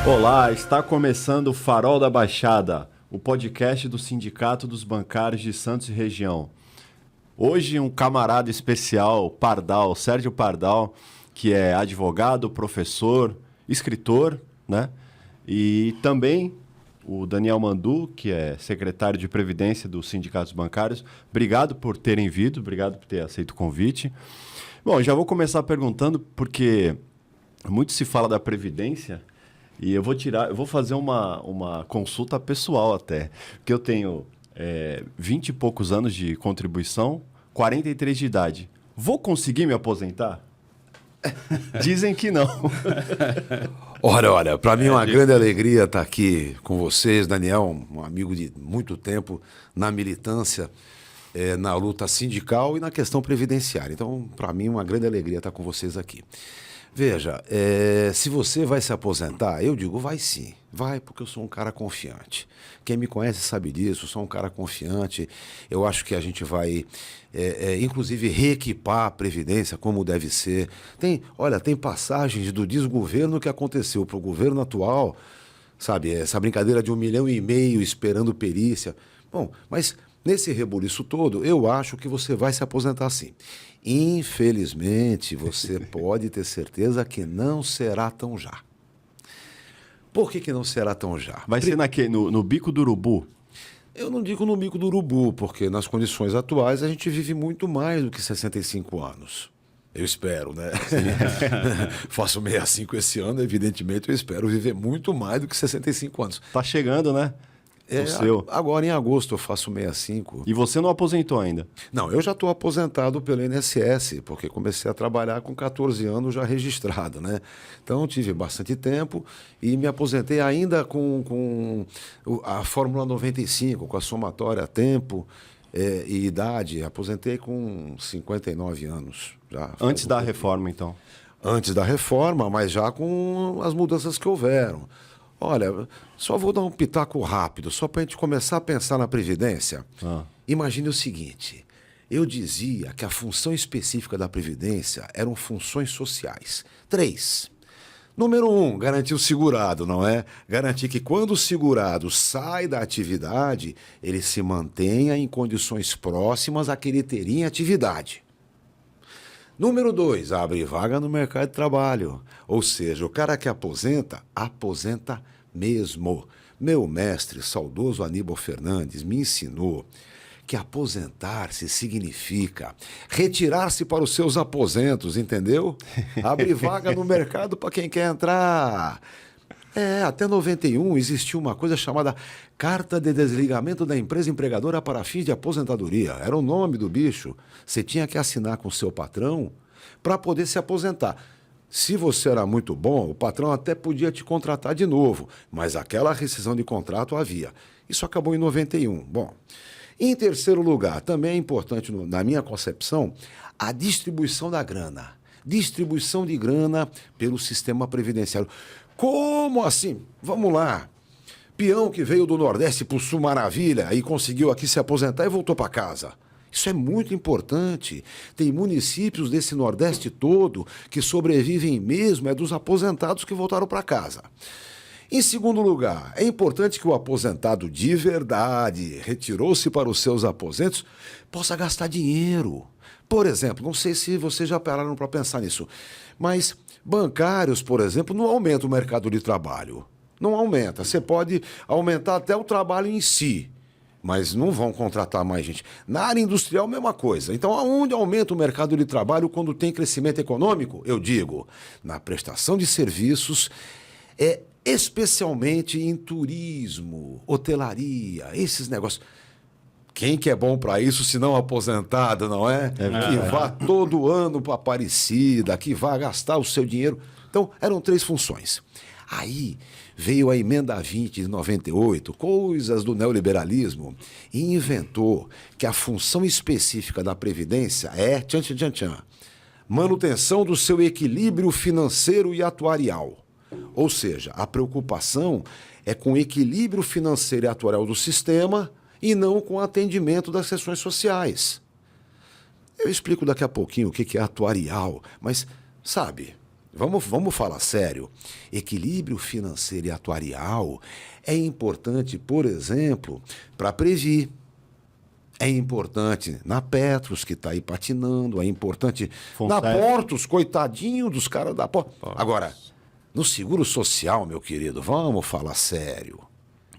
Olá, está começando o Farol da Baixada, o podcast do Sindicato dos Bancários de Santos e Região. Hoje um camarada especial, Pardal, Sérgio Pardal, que é advogado, professor, escritor, né? E também o Daniel Mandu, que é secretário de Previdência dos Sindicatos Bancários. Obrigado por terem vindo, obrigado por ter aceito o convite. Bom, já vou começar perguntando, porque muito se fala da Previdência, e eu vou fazer uma consulta pessoal até, porque eu tenho 20 e poucos anos de contribuição, 43 de idade. Vou conseguir me aposentar? Dizem que não. Olha, para mim é uma grande alegria estar aqui com vocês, Daniel, um amigo de muito tempo na militância, na luta sindical e na questão previdenciária. Então, para mim é uma grande alegria estar com vocês aqui. Veja, se você vai se aposentar, eu digo, vai sim. Vai, porque eu sou um cara confiante. Quem me conhece sabe disso, eu sou um cara confiante. Eu acho que a gente vai, inclusive, reequipar a Previdência como deve ser. Tem passagens do desgoverno que aconteceu para o governo atual, sabe? Essa brincadeira de 1,5 milhão esperando perícia. Bom, mas nesse rebuliço todo, eu acho que você vai se aposentar sim. Infelizmente, você pode ter certeza que não será tão já. Por que não será tão já? Vai ser no bico do urubu? Eu não digo no bico do urubu, porque nas condições atuais a gente vive muito mais do que 65 anos. Eu espero, né? Faço 65 esse ano, evidentemente eu espero viver muito mais do que 65 anos. Tá chegando, né? Agora em agosto eu faço 65. E você não aposentou ainda? Não, eu já estou aposentado pelo INSS, porque comecei a trabalhar com 14 anos já registrado, né? Então tive bastante tempo e me aposentei ainda com a Fórmula 95, com a somatória tempo e idade. Aposentei com 59 anos. Já antes da reforma, então? Antes da reforma, mas já com as mudanças que houveram. Olha, só vou dar um pitaco rápido, só para a gente começar a pensar na Previdência. Imagine o seguinte, eu dizia que a função específica da Previdência eram funções sociais. 3. Número 1, garantir o segurado, não é? Garantir que quando o segurado sai da atividade, ele se mantenha em condições próximas a que ele teria em atividade. Número 2, abre vaga no mercado de trabalho. Ou seja, o cara que aposenta mesmo. Meu mestre, saudoso Aníbal Fernandes, me ensinou que aposentar-se significa retirar-se para os seus aposentos, entendeu? Abre vaga no mercado para quem quer entrar. Até 91 existia uma coisa chamada Carta de Desligamento da Empresa Empregadora para fins de aposentadoria. Era o nome do bicho. Você tinha que assinar com o seu patrão para poder se aposentar. Se você era muito bom, o patrão até podia te contratar de novo, mas aquela rescisão de contrato havia. Isso acabou em 91. Bom, em terceiro lugar, também é importante, na minha concepção, a distribuição da grana. Distribuição de grana pelo sistema previdenciário. Como assim? Vamos lá. Peão que veio do Nordeste para o Sul Maravilha e conseguiu aqui se aposentar e voltou para casa. Isso é muito importante. Tem municípios desse Nordeste todo que sobrevivem mesmo dos aposentados que voltaram para casa. Em segundo lugar, é importante que o aposentado de verdade, retirou-se para os seus aposentos, possa gastar dinheiro. Por exemplo, não sei se vocês já pararam para pensar nisso, mas bancários, por exemplo, não aumentam o mercado de trabalho. Não aumenta. Você pode aumentar até o trabalho em si, mas não vão contratar mais gente. Na área industrial, mesma coisa. Então, aonde aumenta o mercado de trabalho quando tem crescimento econômico? Eu digo, na prestação de serviços, especialmente em turismo, hotelaria, esses negócios. Quem que é bom para isso se não aposentado, não é? Que vá todo ano para Aparecida, que vá gastar o seu dinheiro. Então, eram 3 funções. Aí veio a emenda 20 de 98, coisas do neoliberalismo, e inventou que a função específica da Previdência é manutenção do seu equilíbrio financeiro e atuarial. Ou seja, a preocupação é com o equilíbrio financeiro e atuarial do sistema e não com o atendimento das seções sociais. Eu explico daqui a pouquinho o que é atuarial, mas, sabe, Vamos falar sério. Equilíbrio financeiro e atuarial é importante, por exemplo, para Previ. É importante na Petros, que está aí patinando. É importante na Portos, coitadinho dos caras da Portos. Agora, no seguro social, meu querido, vamos falar sério.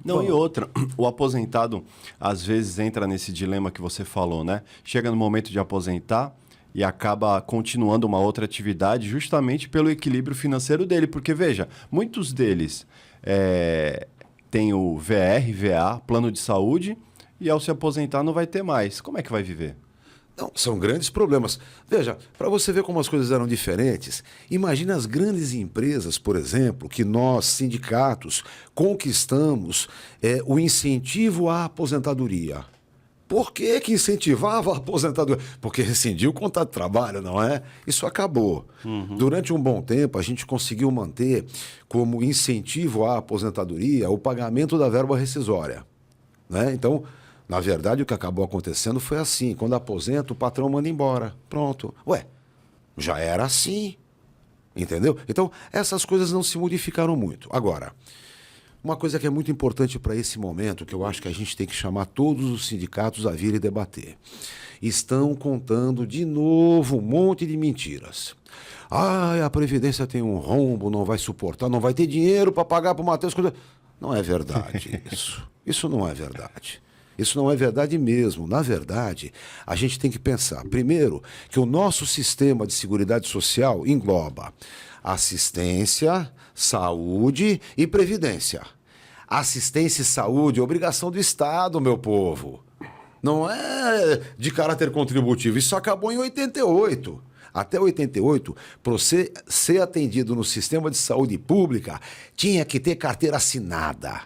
Não, e outra, o aposentado às vezes entra nesse dilema que você falou, né? Chega no momento de aposentar e acaba continuando uma outra atividade justamente pelo equilíbrio financeiro dele. Porque, veja, muitos deles têm o VR, VA, plano de saúde, e ao se aposentar não vai ter mais. Como é que vai viver? Não, são grandes problemas. Veja, para você ver como as coisas eram diferentes, imagine as grandes empresas, por exemplo, que nós, sindicatos, conquistamos o incentivo à aposentadoria. Por que incentivava a aposentadoria? Porque rescindiu o contrato de trabalho, não é? Isso acabou. Durante um bom tempo, a gente conseguiu manter como incentivo à aposentadoria o pagamento da verba rescisória, né? Então, na verdade, o que acabou acontecendo foi assim. Quando aposenta, o patrão manda embora. Pronto. Ué, já era assim. Entendeu? Então, essas coisas não se modificaram muito. Agora, uma coisa que é muito importante para esse momento, que eu acho que a gente tem que chamar todos os sindicatos a vir e debater. Estão contando de novo um monte de mentiras. A Previdência tem um rombo, não vai suportar, não vai ter dinheiro para pagar para o Matheus. Não é verdade isso. Isso não é verdade. Isso não é verdade mesmo. Na verdade, a gente tem que pensar, primeiro, que o nosso sistema de seguridade social engloba assistência, saúde e previdência. Assistência e saúde é obrigação do Estado, meu povo. Não é de caráter contributivo. Isso acabou em 88. Até 88, para você ser atendido no sistema de saúde pública, tinha que ter carteira assinada.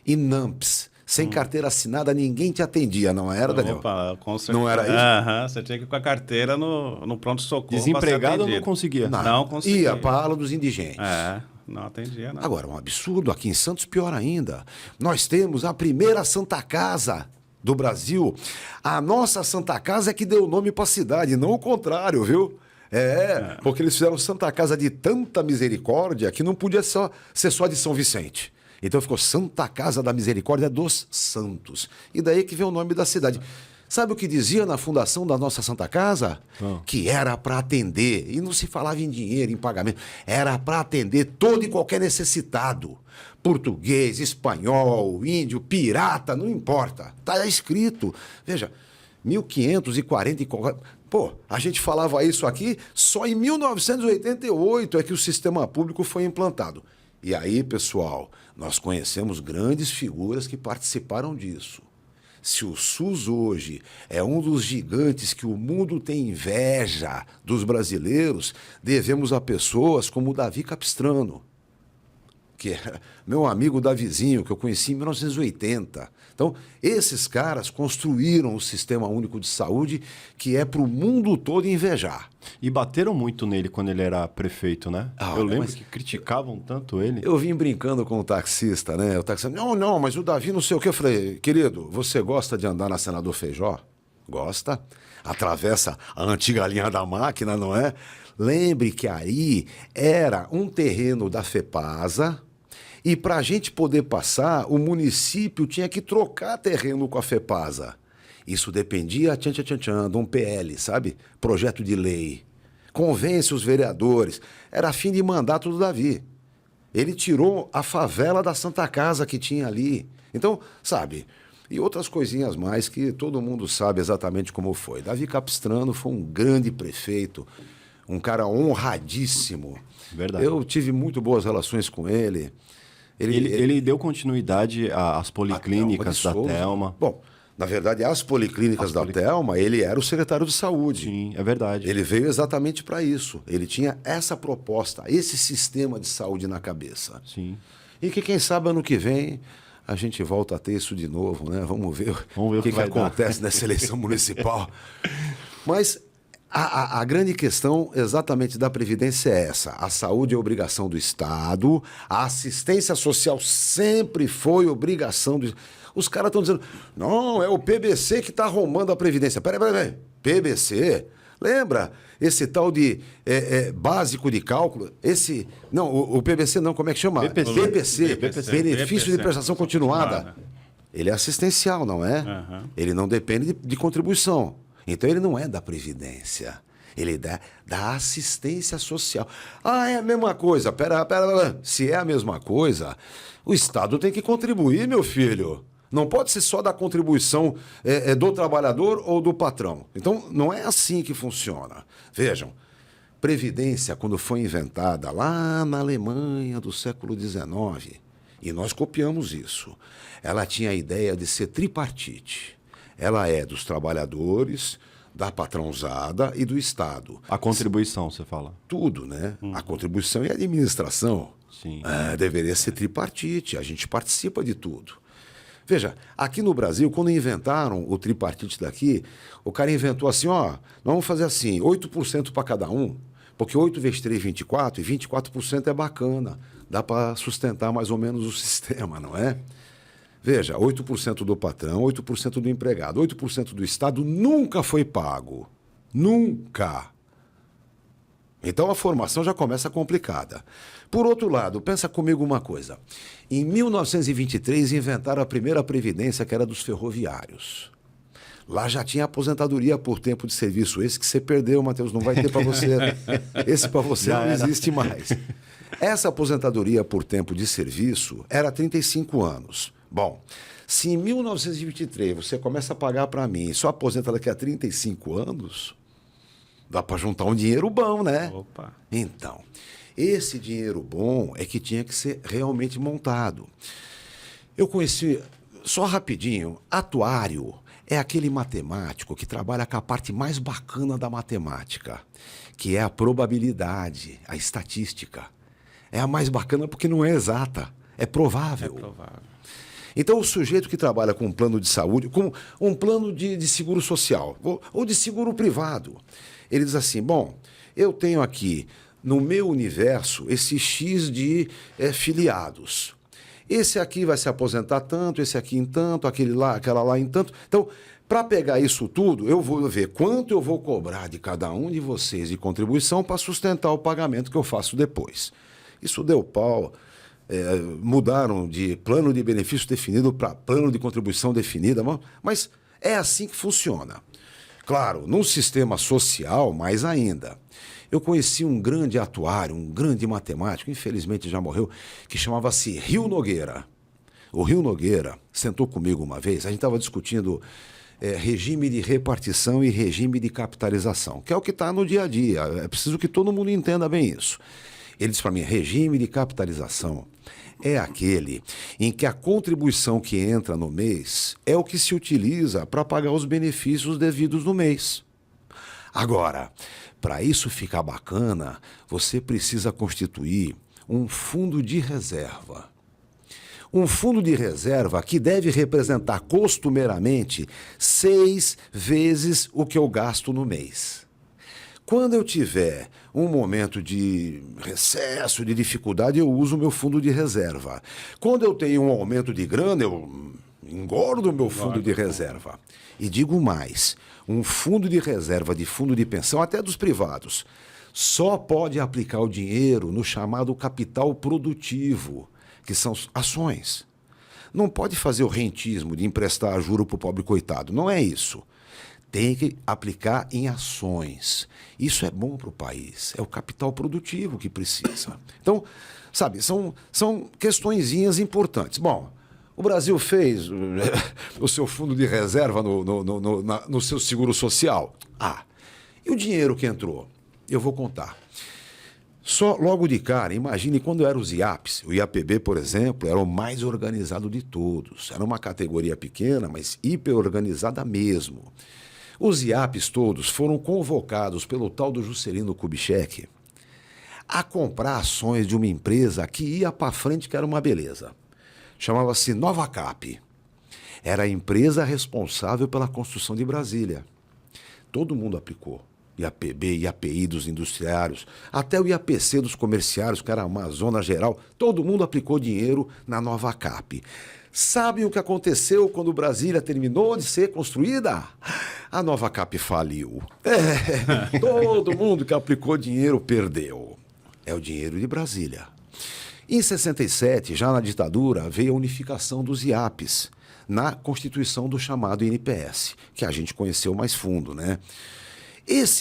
INAMPS. Sem carteira assinada, ninguém te atendia, não era, Daniel? Opa, com certeza. Não era isso? Você tinha que ir com a carteira no pronto-socorro. Desempregado não conseguia? Não conseguia. Ia para a ala dos indigentes. Não atendia, não. Agora, um absurdo, aqui em Santos, pior ainda. Nós temos a primeira Santa Casa do Brasil. A nossa Santa Casa é que deu nome para a cidade, não o contrário, viu? Porque eles fizeram Santa Casa de tanta misericórdia que não podia ser só de São Vicente. Então ficou Santa Casa da Misericórdia dos Santos. E daí que vem o nome da cidade. Sabe o que dizia na fundação da nossa Santa Casa? Que era para atender, e não se falava em dinheiro, em pagamento, era para atender todo e qualquer necessitado. Português, espanhol, índio, pirata, não importa. Está escrito. Veja, 1540 e... Pô, a gente falava isso aqui, só em 1988 é que o sistema público foi implantado. E aí, pessoal, nós conhecemos grandes figuras que participaram disso. Se o SUS hoje é um dos gigantes que o mundo tem inveja dos brasileiros, devemos a pessoas como o Davi Capistrano, que é meu amigo Davizinho, que eu conheci em 1980. Então, esses caras construíram o Sistema Único de Saúde, que é para o mundo todo invejar. E bateram muito nele quando ele era prefeito, né? Eu lembro que criticavam tanto ele. Eu vim brincando com o taxista, né? O taxista, não, mas o Davi não sei o quê. Eu falei, querido, você gosta de andar na Senador Feijó? Gosta? Atravessa a antiga linha da máquina, não é? Lembre que aí era um terreno da FEPASA, e para a gente poder passar, o município tinha que trocar terreno com a FEPASA. Isso dependia, de um PL, sabe? Projeto de lei. Convence os vereadores. Era fim de mandato do Davi. Ele tirou a favela da Santa Casa que tinha ali. Então, sabe... E outras coisinhas mais que todo mundo sabe exatamente como foi. Davi Capistrano foi um grande prefeito, um cara honradíssimo. Verdade. Eu tive muito boas relações com ele. Ele deu continuidade às policlínicas da Telma. Bom, na verdade, as policlínicas da Telma, ele era o secretário de saúde. Sim, é verdade. Ele veio exatamente para isso. Ele tinha essa proposta, esse sistema de saúde na cabeça. Sim. E que, quem sabe, ano que vem, a gente volta a ter isso de novo, né? Vamos ver o que acontece nessa eleição municipal. Mas... A grande questão exatamente da Previdência é essa. A saúde é obrigação do Estado, a assistência social sempre foi obrigação do Estado. Os caras estão dizendo, não, é o PBC que está arrumando a Previdência. Peraí. PBC? Lembra? Esse tal de básico de cálculo, não, o PBC não, como é que chama? BPC. Benefício de prestação continuada. Ele é assistencial, não é? Uhum. Ele não depende de contribuição. Então ele não é da Previdência. Ele é da assistência social. Ah, é a mesma coisa. Pera. Se é a mesma coisa, o Estado tem que contribuir, meu filho. Não pode ser só da contribuição do trabalhador ou do patrão. Então, não é assim que funciona. Vejam, Previdência, quando foi inventada lá na Alemanha do século XIX, e nós copiamos isso, ela tinha a ideia de ser tripartite. Ela é dos trabalhadores, da patrãozada e do Estado. A contribuição, você fala. Tudo, né? A contribuição e a administração. Sim. Deveria ser tripartite, a gente participa de tudo. Veja, aqui no Brasil, quando inventaram o tripartite daqui, o cara inventou assim, ó, nós vamos fazer assim, 8% para cada um, porque 8 vezes 3, 24, e 24% é bacana, dá para sustentar mais ou menos o sistema, não é? Veja, 8% do patrão, 8% do empregado, 8% do Estado nunca foi pago. Nunca. Então a formação já começa complicada. Por outro lado, pensa comigo uma coisa. Em 1923 inventaram a primeira previdência, que era dos ferroviários. Lá já tinha aposentadoria por tempo de serviço. Esse que você perdeu, Matheus, não vai ter para você. Esse para você não existe mais. Essa aposentadoria por tempo de serviço era 35 anos. Bom, se em 1923 você começa a pagar para mim e só aposenta daqui a 35 anos, dá para juntar um dinheiro bom, né? Opa. Então, esse dinheiro bom é que tinha que ser realmente montado. Eu conheci, só rapidinho, atuário é aquele matemático que trabalha com a parte mais bacana da matemática, que é a probabilidade, a estatística. É a mais bacana porque não é exata, é provável. É provável. Então, o sujeito que trabalha com um plano de saúde, com um plano de seguro social ou de seguro privado, ele diz assim, bom, eu tenho aqui no meu universo esse X de filiados. Esse aqui vai se aposentar tanto, esse aqui em tanto, aquela lá em tanto. Então, para pegar isso tudo, eu vou ver quanto eu vou cobrar de cada um de vocês de contribuição para sustentar o pagamento que eu faço depois. Isso deu pau. Mudaram de plano de benefício definido para plano de contribuição definida, mas é assim que funciona. Claro, num sistema social, mais ainda. Eu conheci um grande atuário, um grande matemático, infelizmente já morreu, que chamava-se Rio Nogueira. O Rio Nogueira sentou comigo uma vez, a gente estava discutindo regime de repartição e regime de capitalização, que é o que está no dia a dia. É preciso que todo mundo entenda bem isso. Ele disse para mim, regime de capitalização é aquele em que a contribuição que entra no mês é o que se utiliza para pagar os benefícios devidos no mês. Agora, para isso ficar bacana, você precisa constituir um fundo de reserva. Um fundo de reserva que deve representar costumeiramente 6 vezes o que eu gasto no mês. Quando eu tiver um momento de recesso, de dificuldade, eu uso o meu fundo de reserva. Quando eu tenho um aumento de grana, eu engordo o meu fundo de reserva. E digo mais, um fundo de reserva de fundo de pensão, até dos privados, só pode aplicar o dinheiro no chamado capital produtivo, que são ações. Não pode fazer o rentismo de emprestar juro para o pobre coitado, não é isso. Tem que aplicar em ações. Isso é bom para o país. É o capital produtivo que precisa. Então, sabe, são questõezinhas importantes. Bom, o Brasil fez o seu fundo de reserva no seu seguro social. E o dinheiro que entrou? Eu vou contar. Só logo de cara, imagine quando eram os IAPs. O IAPB, por exemplo, era o mais organizado de todos. Era uma categoria pequena, mas hiper organizada mesmo. Os IAPs todos foram convocados pelo tal do Juscelino Kubitschek a comprar ações de uma empresa que ia para frente, que era uma beleza. Chamava-se Novacap. Era a empresa responsável pela construção de Brasília. Todo mundo aplicou. IAPB, IAPI dos industriários, até o IAPC dos comerciários, que era uma zona geral, todo mundo aplicou dinheiro na nova CAP. Sabem o que aconteceu quando Brasília terminou de ser construída? A nova CAP faliu. Todo mundo que aplicou dinheiro perdeu. É o dinheiro de Brasília. Em 67, já na ditadura, veio a unificação dos IAPs, na constituição do chamado INPS, que a gente conheceu mais fundo, né?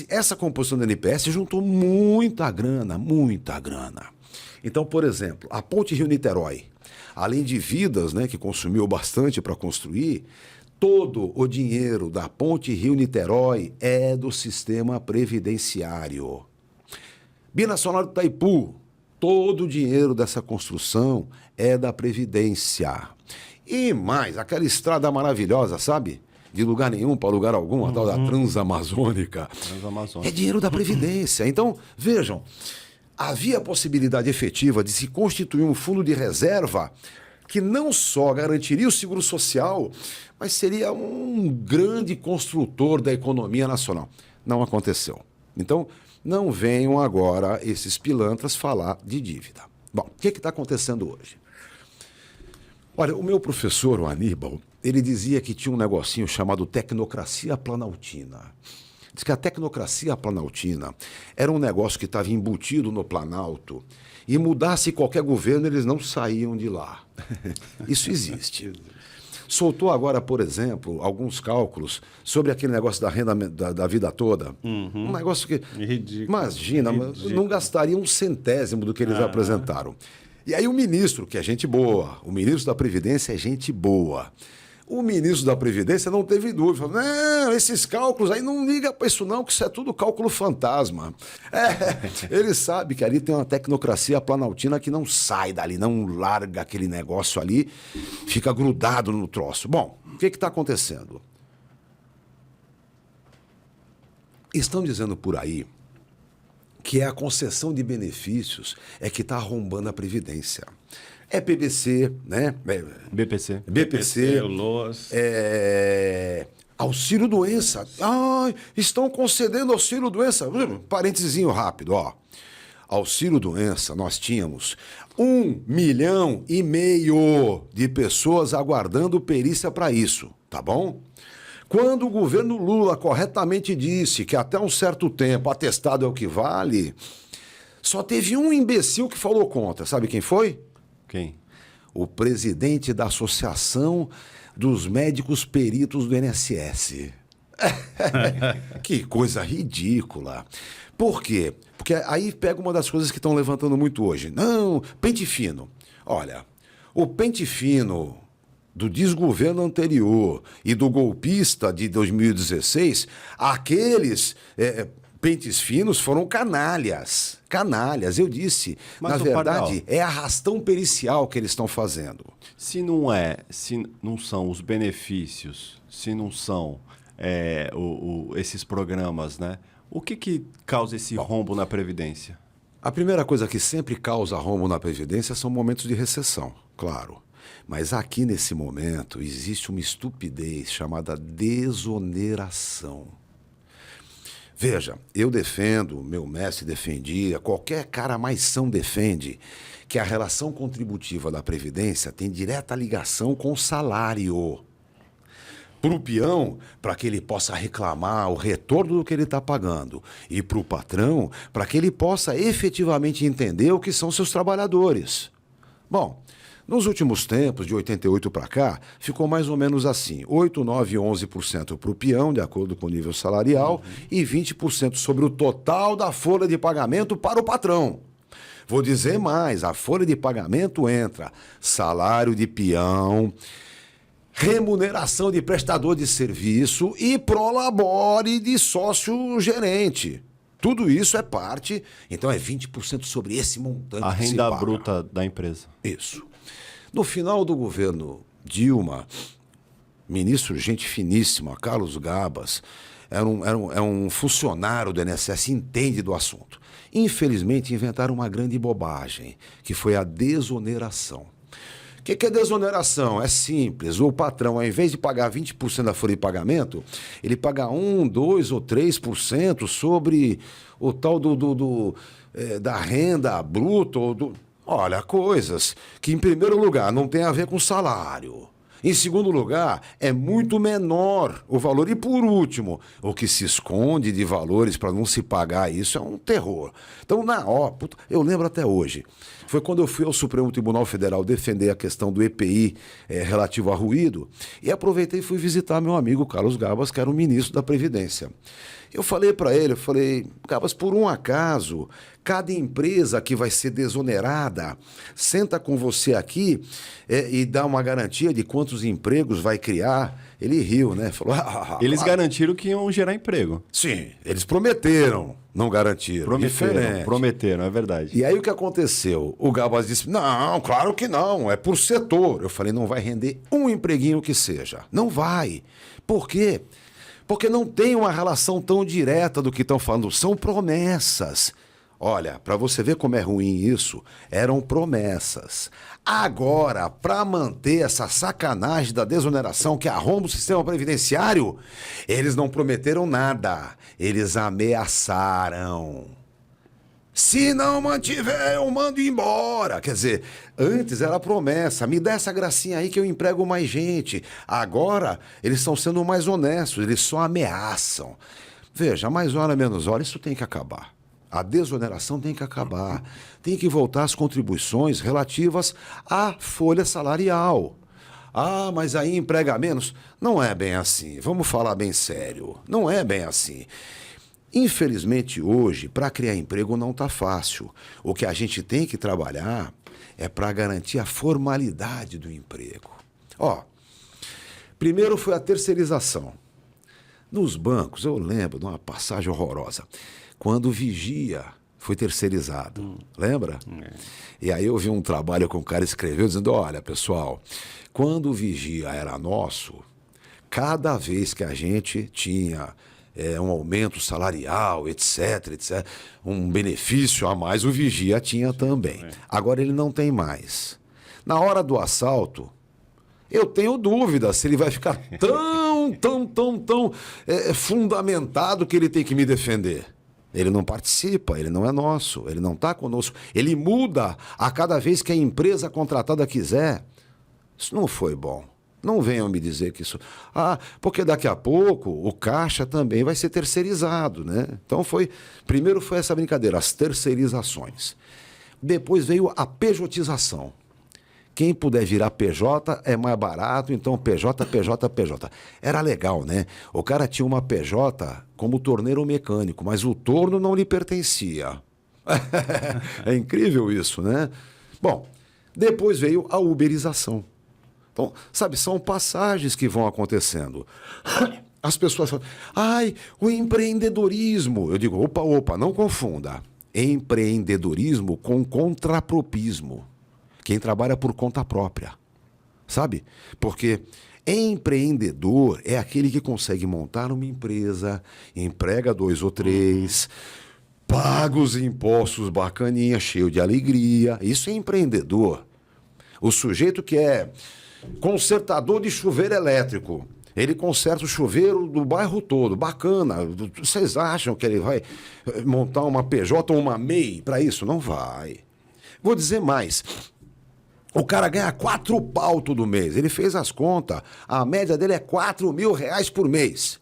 Essa composição do INPS juntou muita grana, muita grana. Então, por exemplo, a Ponte Rio-Niterói, além de vidas, né, que consumiu bastante para construir, todo o dinheiro da Ponte Rio-Niterói é do sistema previdenciário. Binacional do Itaipu, todo o dinheiro dessa construção é da Previdência. E mais, aquela estrada maravilhosa, sabe? De lugar nenhum para lugar algum, a tal da Transamazônica. É dinheiro da Previdência. Então, vejam, havia a possibilidade efetiva de se constituir um fundo de reserva que não só garantiria o seguro social, mas seria um grande construtor da economia nacional. Não aconteceu. Então, não venham agora esses pilantras falar de dívida. Bom, o que está acontecendo hoje? Olha, o meu professor, o Aníbal, ele dizia que tinha um negocinho chamado tecnocracia planaltina. Diz que a tecnocracia planaltina era um negócio que estava embutido no Planalto e mudasse qualquer governo, eles não saíam de lá. Isso existe. Soltou agora, por exemplo, alguns cálculos sobre aquele negócio da renda da vida toda. Um negócio que... Ridículo. Imagina, Ridículo. não gastaria um centésimo do que eles apresentaram. E aí o ministro, que é gente boa, o ministro da Previdência é gente boa. O ministro da Previdência não teve dúvida. Falou, não, esses cálculos aí não liga para isso não, que isso é tudo cálculo fantasma. Ele sabe que ali tem uma tecnocracia planaltina que não sai dali, não larga aquele negócio ali, fica grudado no troço. Bom, o que está acontecendo? Estão dizendo por aí que é a concessão de benefícios é que está arrombando a Previdência. É PBC, né? BPC, o LOAS. Auxílio-doença. Estão concedendo auxílio-doença. Parênteses rápido, ó. Auxílio-doença, nós tínhamos 1,5 milhão de pessoas aguardando perícia para isso, tá bom? Quando o governo Lula corretamente disse que até um certo tempo atestado é o que vale, só teve um imbecil que falou contra. Sabe quem foi? Quem? O presidente da Associação dos Médicos Peritos do INSS. Que coisa ridícula. Por quê? Porque aí pega uma das coisas que estão levantando muito hoje. Não, pente fino. Olha, o pente fino do desgoverno anterior e do golpista de 2016, aqueles pentes finos foram canalhas. Canalhas, eu disse. Mas, na verdade, Pardal, é arrastão pericial que eles estão fazendo. Se não são os benefícios, se não são esses programas, né? O que causa esse rombo na Previdência? A primeira coisa que sempre causa rombo na Previdência são momentos de recessão, claro. Mas aqui, nesse momento, existe uma estupidez chamada desoneração. Veja, eu defendo, meu mestre defendia, qualquer cara mais são defende, que a relação contributiva da Previdência tem direta ligação com o salário. Para o peão, para que ele possa reclamar o retorno do que ele está pagando. E para o patrão, para que ele possa efetivamente entender o que são seus trabalhadores. Bom, nos últimos tempos, de 88 para cá, ficou mais ou menos assim. 8, 9, 11% para o peão, de acordo com o nível salarial, e 20% sobre o total da folha de pagamento para o patrão. Vou dizer mais, a folha de pagamento entra salário de peão, remuneração de prestador de serviço e prolabore de sócio-gerente. Tudo isso é parte, então é 20% sobre esse montante. A que se renda paga. bruta da empresa. Isso. No final do governo Dilma, ministro, gente finíssima, Carlos Gabas, era um funcionário do INSS, entende do assunto. Infelizmente, inventaram uma grande bobagem, que foi a desoneração. O que é desoneração? É simples. O patrão, ao invés de pagar 20% da folha de pagamento, ele paga 1, 2 ou 3% sobre o tal da renda bruta. Olha, coisas que, em primeiro lugar, não tem a ver com salário. Em segundo lugar, é muito menor o valor. E, por último, o que se esconde de valores para não se pagar isso é um terror. Então, eu lembro até hoje. Foi quando eu fui ao Supremo Tribunal Federal defender a questão do EPI relativo a ruído e aproveitei e fui visitar meu amigo Carlos Gabas, que era o ministro da Previdência. Eu falei para ele, Gabas, por um acaso, cada empresa que vai ser desonerada senta com você aqui e dá uma garantia de quantos empregos vai criar. Ele riu, né? Falou, Eles garantiram que iam gerar emprego. Sim, eles prometeram, não garantiram. Prometeram, é verdade. E aí o que aconteceu? O Gabas disse, não, claro que não, é por setor. Eu falei, não vai render um empreguinho que seja. Não vai. Por quê? Porque não tem uma relação tão direta do que estão falando. São promessas. Olha, para você ver como é ruim isso, eram promessas. Agora, para manter essa sacanagem da desoneração que arromba o sistema previdenciário, eles não prometeram nada. Eles ameaçaram. Se não mantiver, eu mando embora. Quer dizer, antes era promessa, me dá essa gracinha aí que eu emprego mais gente. Agora, eles estão sendo mais honestos, eles só ameaçam. Veja, mais hora, menos hora, isso tem que acabar. A desoneração tem que acabar. Tem que voltar às contribuições relativas à folha salarial. Ah, mas aí emprega menos. Não é bem assim. Vamos falar bem sério. Não é bem assim. Infelizmente, hoje, para criar emprego não está fácil. O que a gente tem que trabalhar é para garantir a formalidade do emprego. Primeiro foi a terceirização. Nos bancos, eu lembro de uma passagem horrorosa. Quando o vigia foi terceirizado, lembra? E aí eu vi um trabalho que um cara escreveu dizendo, olha, pessoal, quando o vigia era nosso, cada vez que a gente tinha um aumento salarial, etc, um benefício a mais, o vigia tinha também. Agora ele não tem mais. Na hora do assalto, eu tenho dúvida se ele vai ficar tão fundamentado que ele tem que me defender. Ele não participa, ele não é nosso, ele não está conosco. Ele muda a cada vez que a empresa contratada quiser. Isso não foi bom. Não venham me dizer que isso... porque daqui a pouco o caixa também vai ser terceirizado, né? Então primeiro foi essa brincadeira, as terceirizações. Depois veio a pejotização. Quem puder virar PJ é mais barato, então PJ. Era legal, né? O cara tinha uma PJ como torneiro mecânico, mas o torno não lhe pertencia. É incrível isso, né? Bom, depois veio a uberização. Então, sabe, são passagens que vão acontecendo. As pessoas falam, o empreendedorismo. Eu digo, opa, não confunda. Empreendedorismo com contrapropismo. Quem trabalha por conta própria, sabe? Porque empreendedor é aquele que consegue montar uma empresa, emprega 2 ou 3, paga os impostos bacaninha, cheio de alegria. Isso é empreendedor. O sujeito que é consertador de chuveiro elétrico, ele conserta o chuveiro do bairro todo, bacana. Vocês acham que ele vai montar uma PJ ou uma MEI para isso? Não vai. Vou dizer mais. O cara ganha 4 pau todo mês. Ele fez as contas. A média dele é R$4.000 por mês.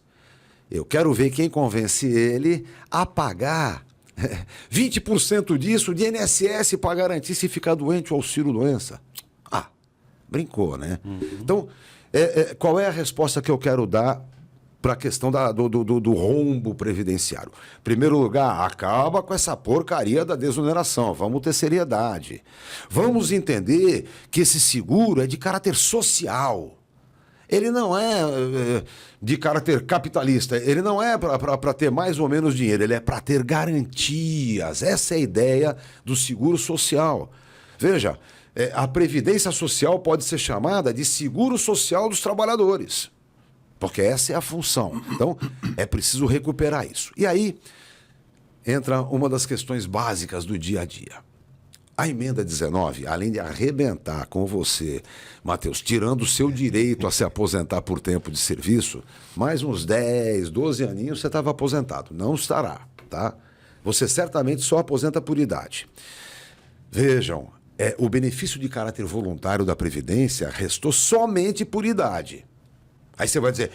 Eu quero ver quem convence ele a pagar 20% disso de INSS para garantir se ficar doente o auxílio-doença. Brincou, né? Então, qual é a resposta que eu quero dar para a questão do rombo previdenciário? Em primeiro lugar, acaba com essa porcaria da desoneração. Vamos ter seriedade. Vamos entender que esse seguro é de caráter social. Ele não é de caráter capitalista. Ele não é para ter mais ou menos dinheiro. Ele é para ter garantias. Essa é a ideia do seguro social. Veja, a Previdência Social pode ser chamada de seguro social dos trabalhadores. Porque essa é a função. Então, é preciso recuperar isso. E aí entra uma das questões básicas do dia a dia. A emenda 19, além de arrebentar com você, Matheus, tirando o seu direito a se aposentar por tempo de serviço, mais uns 10, 12 aninhos você estava aposentado. Não estará, tá? Você certamente só aposenta por idade. Vejam, o benefício de caráter voluntário da Previdência restou somente por idade. Aí você vai dizer,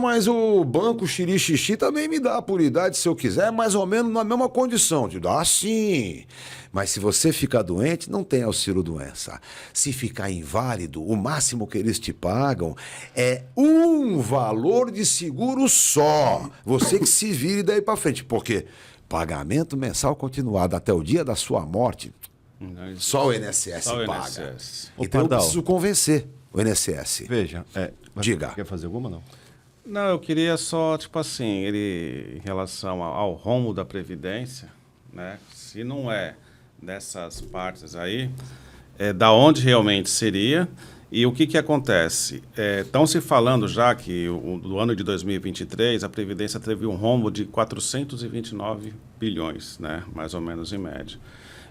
mas o Banco Xirixixi também me dá por idade se eu quiser, mais ou menos na mesma condição. Te dá sim. Mas se você ficar doente, não tem auxílio-doença. Se ficar inválido, o máximo que eles te pagam é um valor de seguro só. Você que se vire daí para frente. Porque pagamento mensal continuado até o dia da sua morte, só o INSS paga. Então eu preciso convencer o INSS. Veja, diga. Quer fazer alguma, não? Não, eu queria só, tipo assim, em relação ao rombo da Previdência, né? Se não é dessas partes aí, da onde realmente seria e o que acontece? Estão se falando já que do ano de 2023 a Previdência teve um rombo de 429 bilhões, né? Mais ou menos em média.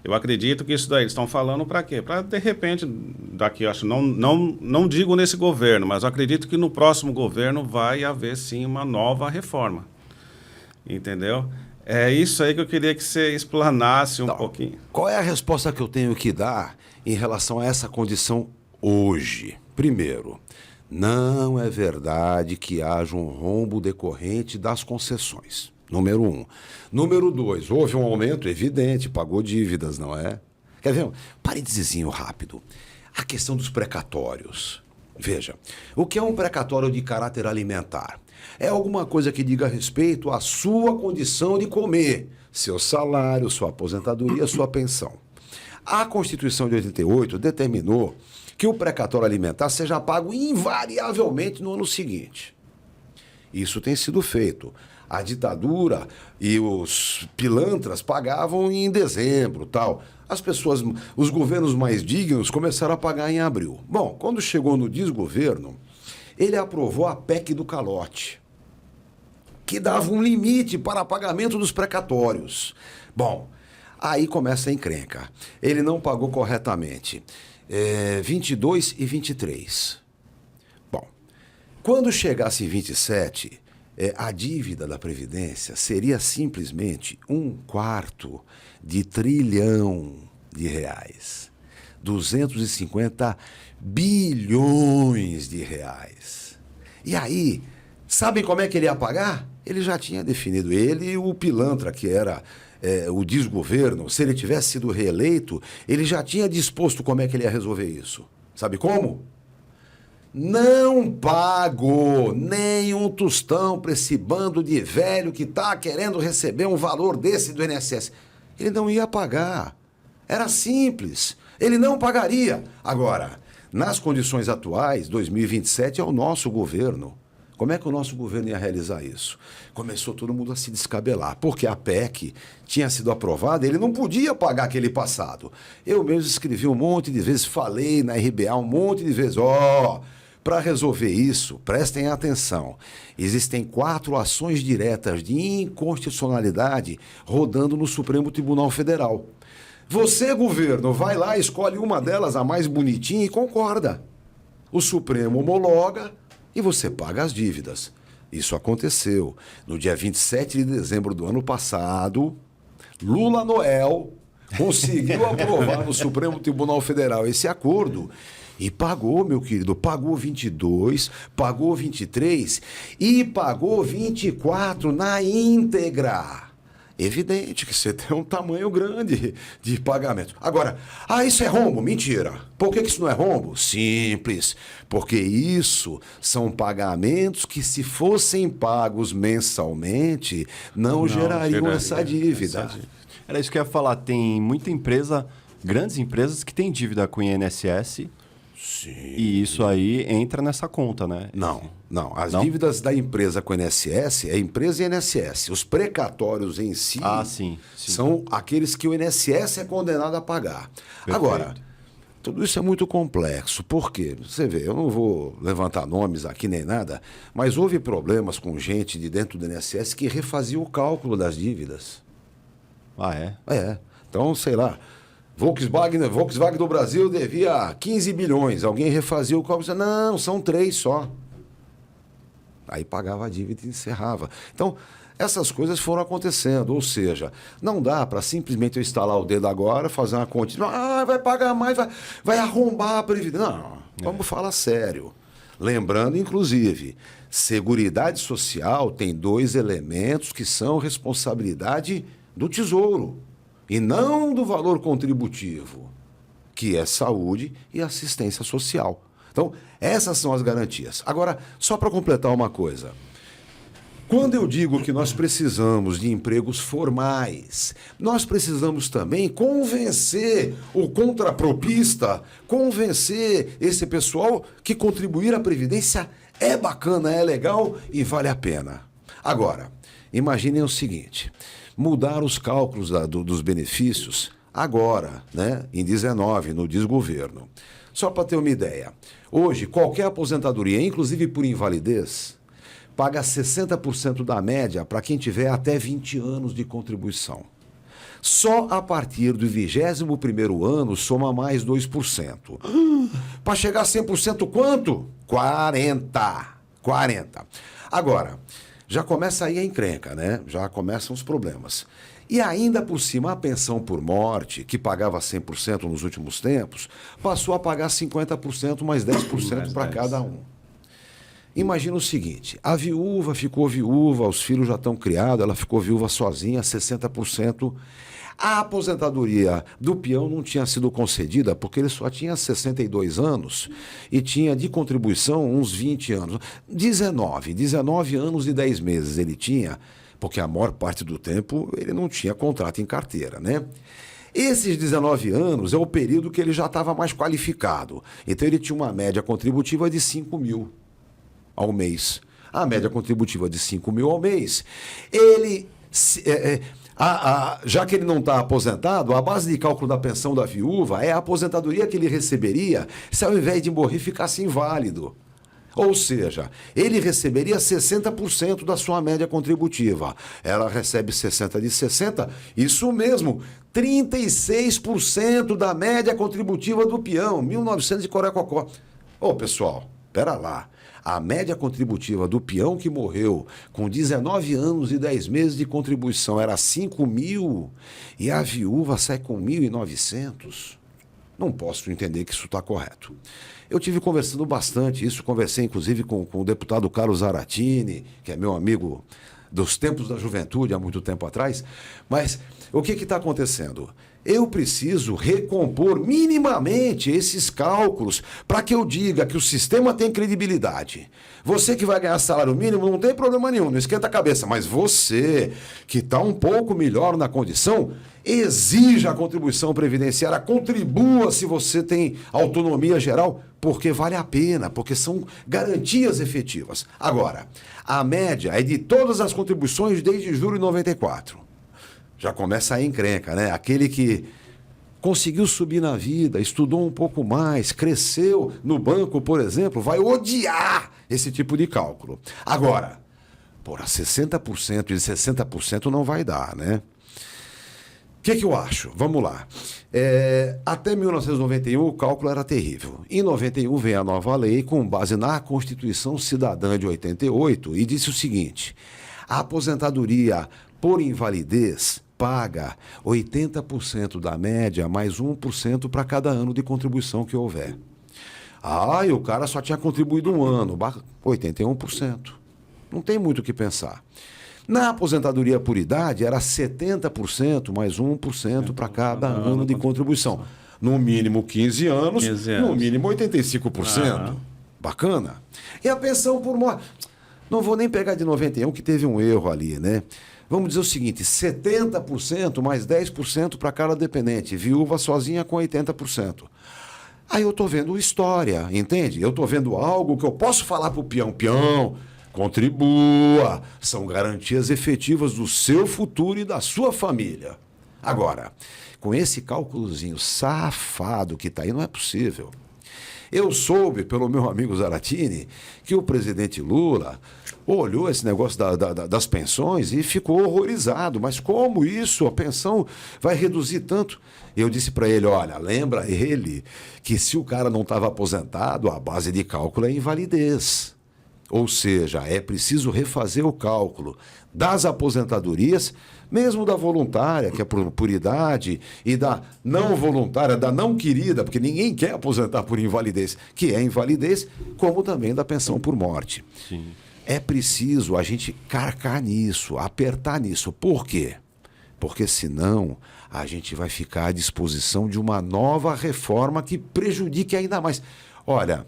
Eu acredito que isso daí eles estão falando para quê? Para, de repente, daqui, eu acho, não digo nesse governo, mas eu acredito que no próximo governo vai haver, sim, uma nova reforma. Entendeu? É isso aí que eu queria que você explanasse um pouquinho. Qual é a resposta que eu tenho que dar em relação a essa condição hoje? Primeiro, não é verdade que haja um rombo decorrente das concessões. Número 1. Número 2, houve um aumento evidente, pagou dívidas, não é? Quer ver? Parêntesezinho rápido. A questão dos precatórios. Veja, o que é um precatório de caráter alimentar? É alguma coisa que diga respeito à sua condição de comer, seu salário, sua aposentadoria, sua pensão. A Constituição de 88 determinou que o precatório alimentar seja pago invariavelmente no ano seguinte. Isso tem sido feito. A ditadura e os pilantras pagavam em dezembro, tal. As pessoas, os governos mais dignos começaram a pagar em abril. Bom, quando chegou no desgoverno, ele aprovou a PEC do calote, que dava um limite para pagamento dos precatórios. Bom, aí começa a encrenca. Ele não pagou corretamente 22 e 23. Bom, quando chegasse em 27... a dívida da Previdência seria simplesmente 1/4 de trilhão de reais. 250 bilhões de reais. E aí, sabem como é que ele ia pagar? Ele já tinha definido, ele e o pilantra, que era o desgoverno, se ele tivesse sido reeleito, ele já tinha disposto como é que ele ia resolver isso. Sabe como? Não pago nem um tostão para esse bando de velho que está querendo receber um valor desse do INSS. Ele não ia pagar. Era simples. Ele não pagaria. Agora, nas condições atuais, 2027 é o nosso governo. Como é que o nosso governo ia realizar isso? Começou todo mundo a se descabelar, porque a PEC tinha sido aprovada, ele não podia pagar aquele passado. Eu mesmo escrevi um monte de vezes, falei na RBA um monte de vezes, para resolver isso, prestem atenção, existem 4 ações diretas de inconstitucionalidade rodando no Supremo Tribunal Federal. Você, governo, vai lá, escolhe uma delas, a mais bonitinha, e concorda. O Supremo homologa e você paga as dívidas. Isso aconteceu. No dia 27 de dezembro do ano passado, Lula Noel conseguiu aprovar no Supremo Tribunal Federal esse acordo. E pagou, meu querido, pagou 22, pagou 23 e pagou 24 na íntegra. Evidente que você tem um tamanho grande de pagamento. Agora, isso é rombo? Mentira. Por que isso não é rombo? Simples. Porque isso são pagamentos que, se fossem pagos mensalmente, não gerariam essa dívida. Era isso que eu ia falar. Tem muita empresa, grandes empresas, que têm dívida com o INSS. Sim. E isso aí entra nessa conta, né? Não. As dívidas da empresa com o INSS é empresa e INSS. Os precatórios em si sim. são aqueles que o INSS é condenado a pagar. Perfeito. Agora, tudo isso é muito complexo. Por quê? Você vê, eu não vou levantar nomes aqui nem nada, mas houve problemas com gente de dentro do INSS que refazia o cálculo das dívidas. Ah, é? Então, sei lá, Volkswagen do Brasil devia 15 bilhões. Alguém refazia o cálculo e dizia, não, são 3 só. Aí pagava a dívida e encerrava. Então, essas coisas foram acontecendo. Ou seja, não dá para simplesmente eu instalar o dedo agora, fazer uma conta. Vai pagar mais, vai arrombar a Previdência. Não, vamos falar sério. Lembrando, inclusive, Seguridade Social tem 2 elementos que são responsabilidade do Tesouro e não do valor contributivo, que é saúde e assistência social. Então, essas são as garantias. Agora, só para completar uma coisa. Quando eu digo que nós precisamos de empregos formais, nós precisamos também convencer o contrapropista, convencer esse pessoal que contribuir à Previdência é bacana, é legal e vale a pena. Agora, imaginem o seguinte, mudar os cálculos dos benefícios agora, né, em 19, no desgoverno. Só para ter uma ideia, hoje qualquer aposentadoria, inclusive por invalidez, paga 60% da média para quem tiver até 20 anos de contribuição. Só a partir do 21º ano soma mais 2%. Para chegar a 100% quanto? 40. Agora, já começa aí a encrenca, né? Já começam os problemas. E ainda por cima, a pensão por morte, que pagava 100% nos últimos tempos, passou a pagar 50% mais 10% para cada um. Imagina o seguinte, a viúva ficou viúva, os filhos já estão criados, ela ficou viúva sozinha, 60%. A aposentadoria do peão não tinha sido concedida porque ele só tinha 62 anos e tinha de contribuição uns 20 anos. 19 anos e 10 meses ele tinha, porque a maior parte do tempo ele não tinha contrato em carteira, né? Esses 19 anos é o período que ele já estava mais qualificado. Então ele tinha uma média contributiva de 5 mil ao mês. A média contributiva de 5 mil ao mês. Ele, já que ele não está aposentado, a base de cálculo da pensão da viúva é a aposentadoria que ele receberia se ao invés de morrer ficasse inválido. Ou seja, ele receberia 60% da sua média contributiva. Ela recebe 60 de 60, isso mesmo, 36% da média contributiva do peão, 1900 e corecocó. Ô, pessoal, pera lá. A média contributiva do peão que morreu com 19 anos e 10 meses de contribuição era 5 mil e a viúva sai com 1.900. Não posso entender que isso está correto. Eu tive conversando bastante isso, conversei inclusive com o deputado Carlos Zaratini, que é meu amigo dos tempos da juventude, há muito tempo atrás, mas o que está acontecendo? Eu preciso recompor minimamente esses cálculos para que eu diga que o sistema tem credibilidade. Você que vai ganhar salário mínimo não tem problema nenhum, não esquenta a cabeça, mas você que está um pouco melhor na condição, exija a contribuição previdenciária, contribua se você tem autonomia geral, porque vale a pena, porque são garantias efetivas. Agora, a média é de todas as contribuições desde julho de 94. Já começa a encrenca, né? Aquele que conseguiu subir na vida, estudou um pouco mais, cresceu no banco, por exemplo, vai odiar esse tipo de cálculo. Agora, 60% e 60% não vai dar, né? O que eu acho? Vamos lá. Até 1991 o cálculo era terrível. Em 91 vem a nova lei com base na Constituição Cidadã de 88 e disse o seguinte: a aposentadoria por invalidez paga 80% da média mais 1% para cada ano de contribuição que houver. E o cara só tinha contribuído um ano, 81%. Não tem muito o que pensar. Na aposentadoria por idade era 70% mais 1% para cada ano de contribuição. No mínimo 15 anos, no mínimo 85%. Bacana. E a pensão por morte? Não vou nem pegar de 91, que teve um erro ali, né? Vamos dizer o seguinte, 70% mais 10% para cada dependente, viúva sozinha com 80%. Aí eu estou vendo história, entende? Eu estou vendo algo que eu posso falar para o peão. Peão, contribua, são garantias efetivas do seu futuro e da sua família. Agora, com esse cálculozinho safado que está aí, não é possível. Eu soube, pelo meu amigo Zaratini, que o presidente Lula olhou esse negócio das pensões e ficou horrorizado. Mas como isso? A pensão vai reduzir tanto? Eu disse para ele, olha, lembra ele que se o cara não estava aposentado, a base de cálculo é invalidez. Ou seja, é preciso refazer o cálculo das aposentadorias, mesmo da voluntária, que é por idade, e da não voluntária, da não querida, porque ninguém quer aposentar por invalidez, que é invalidez, como também da pensão por morte. Sim. É preciso a gente carcar nisso, apertar nisso. Por quê? Porque senão a gente vai ficar à disposição de uma nova reforma que prejudique ainda mais. Olha,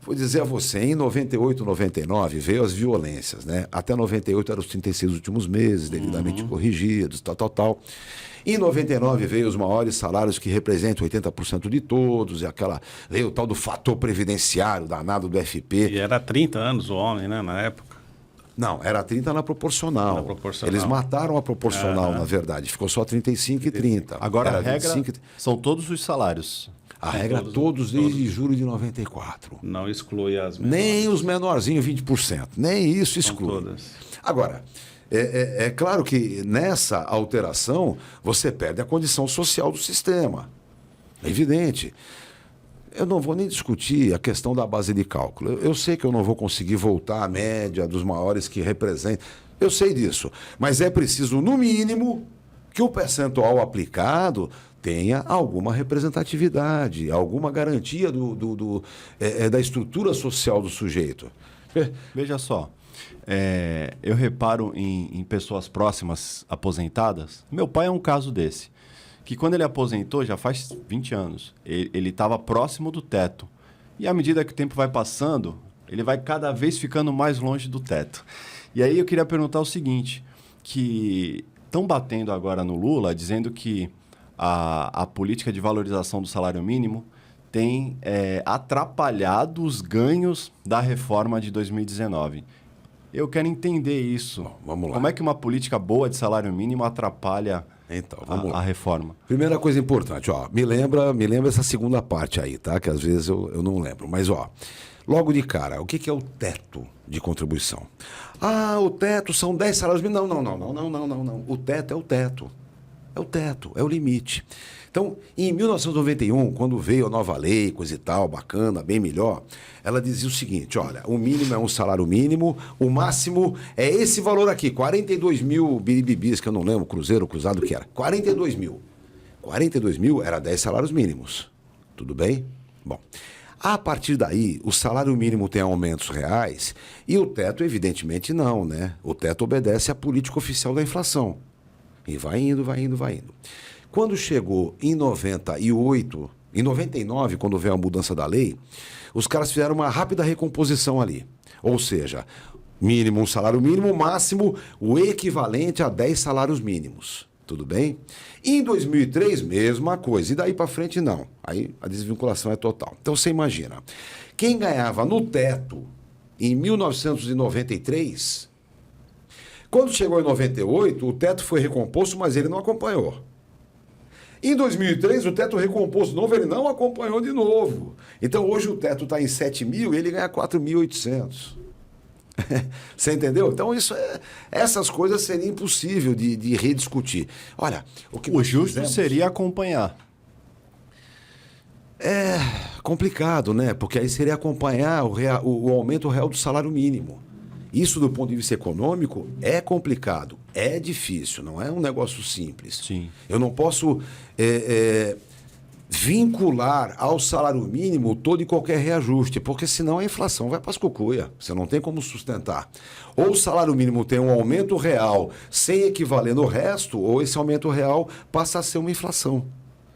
vou dizer a você, em 98, 99 veio as violências, né? Até 98 eram os 36 últimos meses, devidamente corrigidos, tal. Em 99 veio os maiores salários que representam 80% de todos, e veio o tal do fator previdenciário danado do FP. E era 30 anos o homem, né, na época. Não, era 30 na proporcional. Na proporcional. Eles mataram a proporcional, na verdade. Ficou só 35 e 30. Agora era a regra 25 são todos os salários. A regra todos desde julho de 94. Não exclui as menores. Nem os menorzinhos 20%. Nem isso São exclui. todas. Agora, é claro que nessa alteração você perde a condição social do sistema. É evidente. Eu não vou nem discutir a questão da base de cálculo. Eu sei que eu não vou conseguir voltar à média dos maiores que representam. Eu sei disso. Mas é preciso, no mínimo, que o percentual aplicado tenha alguma representatividade, alguma garantia da estrutura social do sujeito. Veja só, eu reparo em pessoas próximas aposentadas. Meu pai é um caso desse. Que quando ele aposentou, já faz 20 anos, ele estava próximo do teto. E à medida que o tempo vai passando, ele vai cada vez ficando mais longe do teto. E aí eu queria perguntar o seguinte, que estão batendo agora no Lula, dizendo que a política de valorização do salário mínimo tem atrapalhado os ganhos da reforma de 2019. Eu quero entender isso. Bom, vamos lá. Como é que uma política boa de salário mínimo atrapalha Então, vamos lá. a reforma? Primeira coisa importante, ó, me lembra essa segunda parte aí, tá? Que às vezes eu não lembro. Mas, ó, logo de cara, o que é o teto de contribuição? Ah, o teto são 10 salários mínimos. Não. O teto é o teto. É o teto, é o limite. Então, em 1991, quando veio a nova lei, coisa e tal, bacana, bem melhor, ela dizia o seguinte, olha, o mínimo é um salário mínimo, o máximo é esse valor aqui, 42 mil biribibis, que eu não lembro, cruzeiro, cruzado, que era, 42 mil. 42 mil era 10 salários mínimos. Tudo bem? Bom, a partir daí, o salário mínimo tem aumentos reais e o teto, evidentemente, não, né? O teto obedece à política oficial da inflação. E vai indo. Quando chegou em 98, em 99, quando veio a mudança da lei, os caras fizeram uma rápida recomposição ali. Ou seja, mínimo um salário mínimo, máximo o equivalente a 10 salários mínimos. Tudo bem? Em 2003, mesma coisa. E daí para frente, não. Aí a desvinculação é total. Então você imagina, quem ganhava no teto em 1993... Quando chegou em 98, o teto foi recomposto, mas ele não acompanhou. Em 2003, o teto recomposto novo, ele não acompanhou de novo. Então, hoje o teto está em 7 mil e ele ganha 4.800. Você entendeu? Então, essas coisas seria impossível de rediscutir. Olha, o justo seria acompanhar. É complicado, né? Porque aí seria acompanhar o aumento real do salário mínimo. Isso, do ponto de vista econômico, é complicado, é difícil, não é um negócio simples. Sim. Eu não posso vincular ao salário mínimo todo e qualquer reajuste, porque senão a inflação vai para as cucuia, você não tem como sustentar. Ou o salário mínimo tem um aumento real sem equivaler no resto, ou esse aumento real passa a ser uma inflação.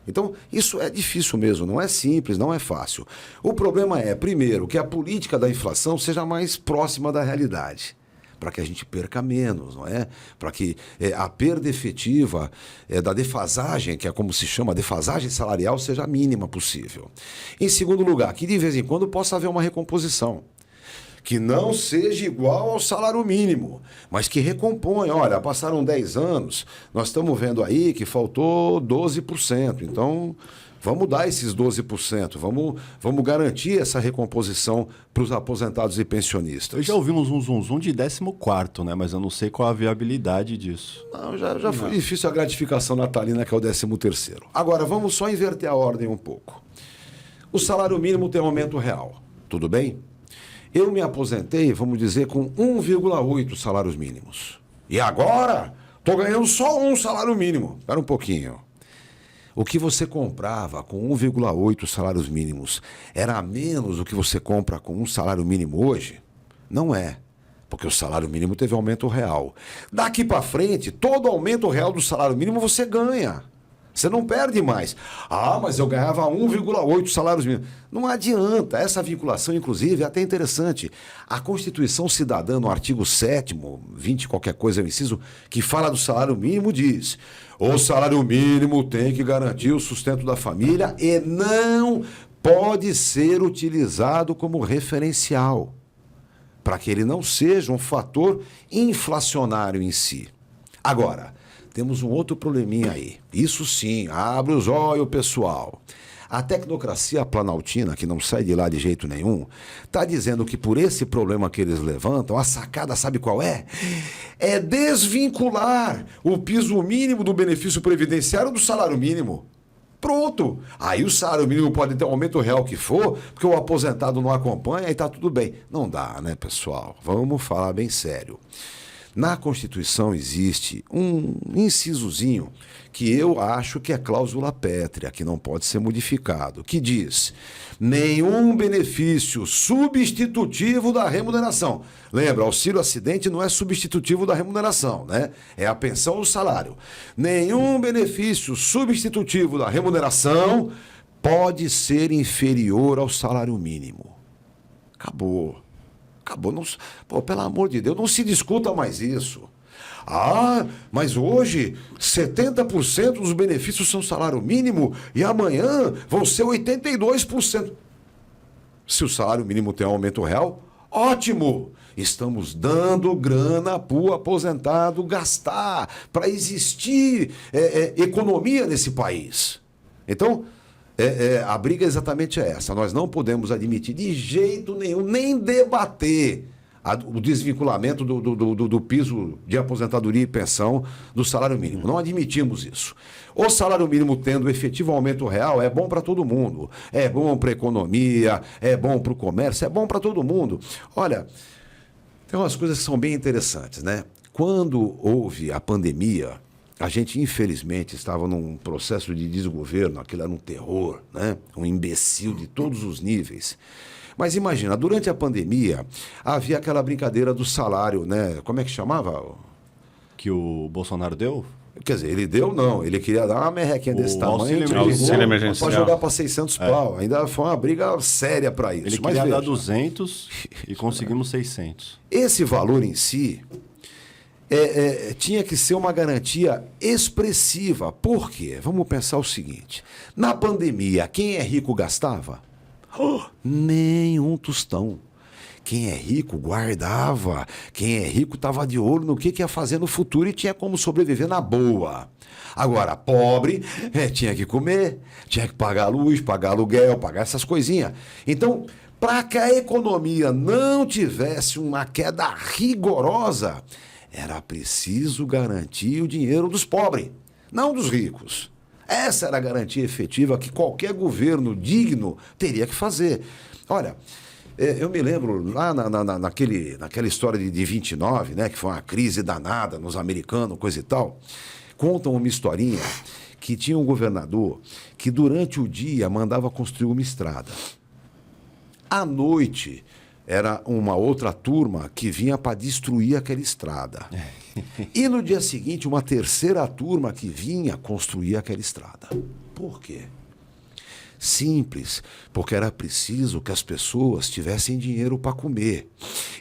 Então, isso é difícil mesmo, não é simples, não é fácil. O problema é, primeiro, que a política da inflação seja mais próxima da realidade, para que a gente perca menos, não é? Para que a perda efetiva da defasagem, que é como se chama, a defasagem salarial, seja a mínima possível. Em segundo lugar, que de vez em quando possa haver uma recomposição. Que não seja igual ao salário mínimo, mas que recomponha. Olha, passaram 10 anos, nós estamos vendo aí que faltou 12%. Então, Vamos dar esses 12%, vamos garantir essa recomposição para os aposentados e pensionistas. Eu já ouvi um zum de 14º, né? Mas eu não sei qual a viabilidade disso. Não, já foi difícil a gratificação natalina, que é o 13º. Agora, vamos só inverter a ordem um pouco. O salário mínimo tem aumento real, tudo bem? Eu me aposentei, vamos dizer, com 1,8 salários mínimos. E agora, estou ganhando só um salário mínimo. Espera um pouquinho. O que você comprava com 1,8 salários mínimos era menos do que você compra com um salário mínimo hoje? Não é, porque o salário mínimo teve aumento real. Daqui para frente, todo aumento real do salário mínimo você ganha. Você não perde mais. Ah, mas eu ganhava 1,8 salários mínimos. Não adianta. Essa vinculação, inclusive, é até interessante. A Constituição Cidadã, no artigo 7º, 20 qualquer coisa, eu inciso, que fala do salário mínimo, diz: o salário mínimo tem que garantir o sustento da família e não pode ser utilizado como referencial, para que ele não seja um fator inflacionário em si. Agora, temos um outro probleminha aí. Isso sim, abre os olhos, pessoal. A tecnocracia planaltina, que não sai de lá de jeito nenhum, está dizendo que por esse problema que eles levantam, a sacada sabe qual é? É desvincular o piso mínimo do benefício previdenciário do salário mínimo. Pronto. Aí o salário mínimo pode ter o aumento real que for, porque o aposentado não acompanha e está tudo bem. Não dá, né, pessoal? Vamos falar bem sério. Na Constituição existe um incisozinho que eu acho que é cláusula pétrea, que não pode ser modificado, que diz: nenhum benefício substitutivo da remuneração. Lembra, auxílio acidente não é substitutivo da remuneração, né? É a pensão ou o salário. Nenhum benefício substitutivo da remuneração pode ser inferior ao salário mínimo. Acabou. Acabou. Não, pô, pelo amor de Deus, não se discuta mais isso. Ah, mas hoje 70% dos benefícios são salário mínimo e amanhã vão ser 82%. Se o salário mínimo tem um aumento real, ótimo! Estamos dando grana para o aposentado gastar, para existir economia nesse país. Então, a briga é exatamente essa. Nós não podemos admitir de jeito nenhum, nem debater o desvinculamento do piso de aposentadoria e pensão do salário mínimo. Não admitimos isso. O salário mínimo tendo efetivo aumento real é bom para todo mundo. É bom para a economia, é bom para o comércio, é bom para todo mundo. Olha, tem umas coisas que são bem interessantes, né? Quando houve a pandemia, a gente, infelizmente, estava num processo de desgoverno, aquilo era um terror, né? Um imbecil de todos os níveis. Mas imagina, durante a pandemia, havia aquela brincadeira do salário, né? Como é que chamava? Que o Bolsonaro deu? Quer dizer, ele deu não, ele queria dar uma merrequinha desse tamanho para jogar para 600 pau. Ainda foi uma briga séria para isso. Ele queria dar 200 e conseguimos 600. Esse valor em si tinha que ser uma garantia expressiva. Por quê? Vamos pensar o seguinte. Na pandemia, quem é rico gastava? Nenhum tostão. Quem é rico guardava. Quem é rico estava de olho no que ia fazer no futuro e tinha como sobreviver na boa. Agora, pobre, tinha que comer, tinha que pagar luz, pagar aluguel, pagar essas coisinhas. Então, para que a economia não tivesse uma queda rigorosa, era preciso garantir o dinheiro dos pobres, não dos ricos. Essa era a garantia efetiva que qualquer governo digno teria que fazer. Olha, eu me lembro lá naquela história de 29, né, que foi uma crise danada nos americanos, coisa e tal. Contam uma historinha que tinha um governador que durante o dia mandava construir uma estrada. À noite, era uma outra turma que vinha para destruir aquela estrada. E no dia seguinte, uma terceira turma que vinha construir aquela estrada. Por quê? Simples, porque era preciso que as pessoas tivessem dinheiro para comer.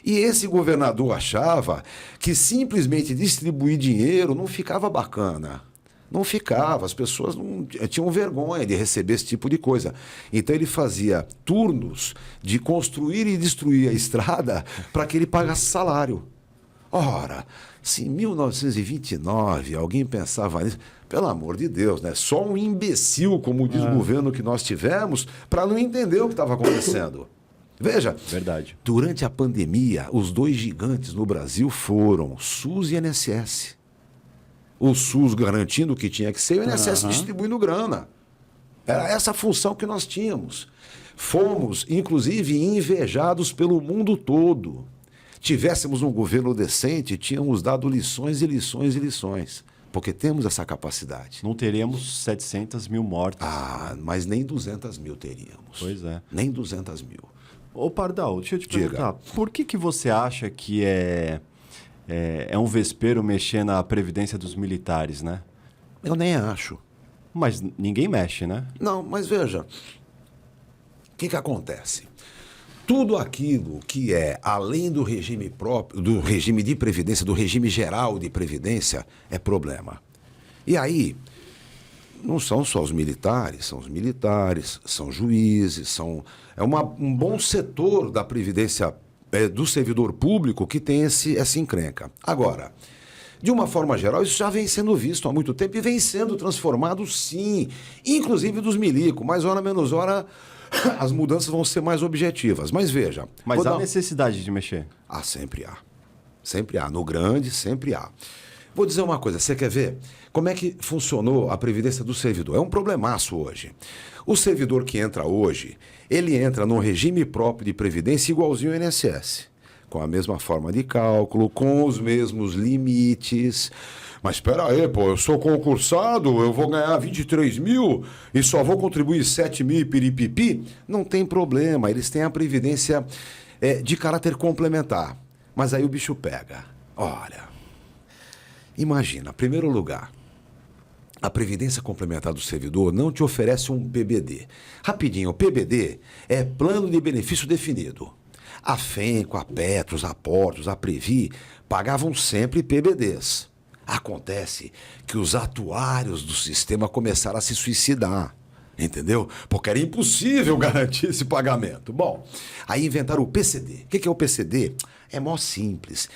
E esse governador achava que simplesmente distribuir dinheiro não ficava bacana. Não ficava, as pessoas não tinham vergonha de receber esse tipo de coisa. Então ele fazia turnos de construir e destruir a estrada para que ele pagasse salário. Ora, se em 1929 alguém pensava nisso, pelo amor de Deus, né? Só um imbecil, como diz o governo que nós tivemos, para não entender o que estava acontecendo. Veja, Verdade. durante a pandemia, os dois gigantes no Brasil foram SUS e INSS. O SUS garantindo o que tinha que ser e o INSS distribuindo grana. Era essa a função que nós tínhamos. Fomos, inclusive, invejados pelo mundo todo. Tivéssemos um governo decente, tínhamos dado lições e lições e lições. Porque temos essa capacidade. Não teremos 700 mil mortes. Ah, mas nem 200 mil teríamos. Pois é. Nem 200 mil. Ô, Pardal, deixa eu te Diga. perguntar. Por que você acha que é um vespeiro mexer na previdência dos militares, né? Eu nem acho. Mas ninguém mexe, né? Não, mas veja, o que acontece? Tudo aquilo que é além do regime próprio, do regime de previdência, do regime geral de previdência, é problema. E aí, não são só os militares, são juízes, um bom setor da previdência do servidor público que tem essa encrenca. Agora, de uma forma geral, isso já vem sendo visto há muito tempo e vem sendo transformado, sim, inclusive dos milicos, mais hora menos hora as mudanças vão ser mais objetivas. Mas veja... Mas há necessidade de mexer? Ah, sempre há. Sempre há. No grande, sempre há. Vou dizer uma coisa, você quer ver como é que funcionou a previdência do servidor? É um problemaço hoje. O servidor que entra hoje, ele entra num regime próprio de previdência igualzinho ao INSS. Com a mesma forma de cálculo, com os mesmos limites. Mas espera aí, pô, eu sou concursado, eu vou ganhar 23 mil e só vou contribuir 7 mil e piripipi? Não tem problema, eles têm a previdência de caráter complementar. Mas aí o bicho pega. Olha, imagina, em primeiro lugar, a previdência complementar do servidor não te oferece um PBD. Rapidinho, o PBD é plano de benefício definido. A FENCO, a Petros, a Portos, a Previ pagavam sempre PBDs. Acontece que os atuários do sistema começaram a se suicidar, entendeu? Porque era impossível garantir esse pagamento. Bom, aí inventaram o PCD. O que é o PCD? É mó simples.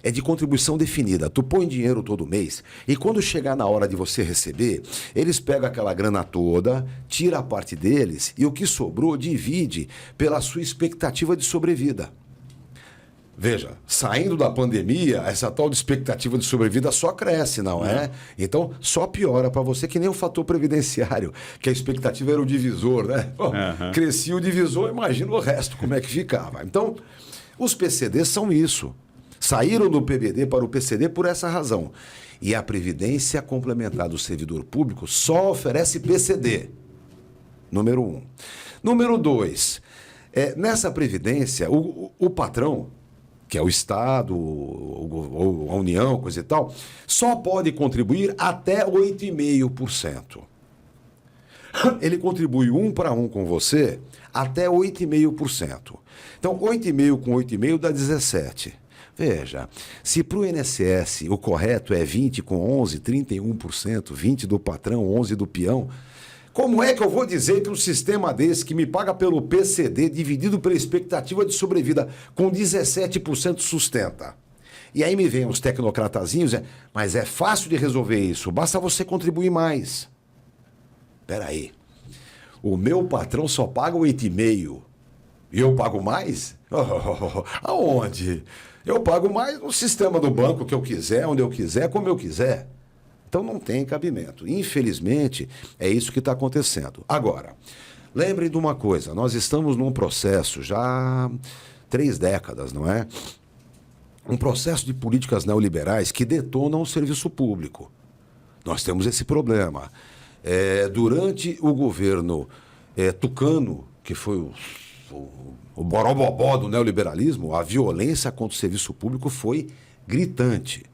É de contribuição definida. Tu põe dinheiro todo mês e quando chegar na hora de você receber, eles pegam aquela grana toda, tira a parte deles e o que sobrou divide pela sua expectativa de sobrevida. Veja, saindo da pandemia, essa tal de expectativa de sobrevida só cresce, não é? Então, só piora para você que nem o fator previdenciário, que a expectativa era o divisor, né? Bom, crescia o divisor, imagina o resto, como é que ficava. Então, os PCDs são isso. Saíram do PBD para o PCD por essa razão. E a Previdência Complementar do Servidor Público só oferece PCD. Número 1. Número 2. Nessa Previdência, o patrão, que é o Estado, ou a União, coisa e tal, só pode contribuir até 8,5%. Ele contribui 1 para 1 com você até 8,5%. Então, 8,5 com 8,5 dá 17%. Veja, se para o INSS o correto é 20 com 11, 31%, 20 do patrão, 11 do peão, como é que eu vou dizer que um sistema desse que me paga pelo PCD dividido pela expectativa de sobrevida com 17% sustenta? E aí me vem uns tecnocratazinhos, mas é fácil de resolver isso, basta você contribuir mais. Espera aí, o meu patrão só paga 8,5% e eu pago mais? Aonde? Eu pago mais no sistema do banco que eu quiser, onde eu quiser, como eu quiser. Então não tem cabimento. Infelizmente, é isso que está acontecendo. Agora, lembrem de uma coisa, nós estamos num processo já há 3 décadas, não é? Um processo de políticas neoliberais que detonam o serviço público. Nós temos esse problema. Durante o governo Tucano, que foi o borobobó do neoliberalismo, a violência contra o serviço público foi gritante.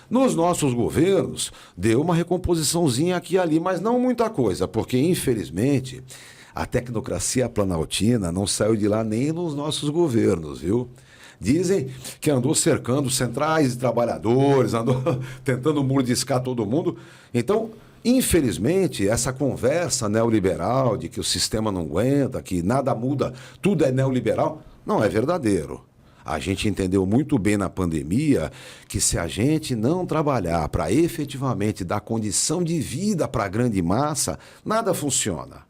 Nos nossos governos, deu uma recomposiçãozinha aqui e ali, mas não muita coisa, porque, infelizmente, a tecnocracia planaltina não saiu de lá nem nos nossos governos, viu? Dizem que andou cercando centrais de trabalhadores, andou tentando mordiscar todo mundo. Então, infelizmente, essa conversa neoliberal de que o sistema não aguenta, que nada muda, tudo é neoliberal, não é verdadeiro. A gente entendeu muito bem na pandemia que se a gente não trabalhar para efetivamente dar condição de vida para a grande massa, nada funciona.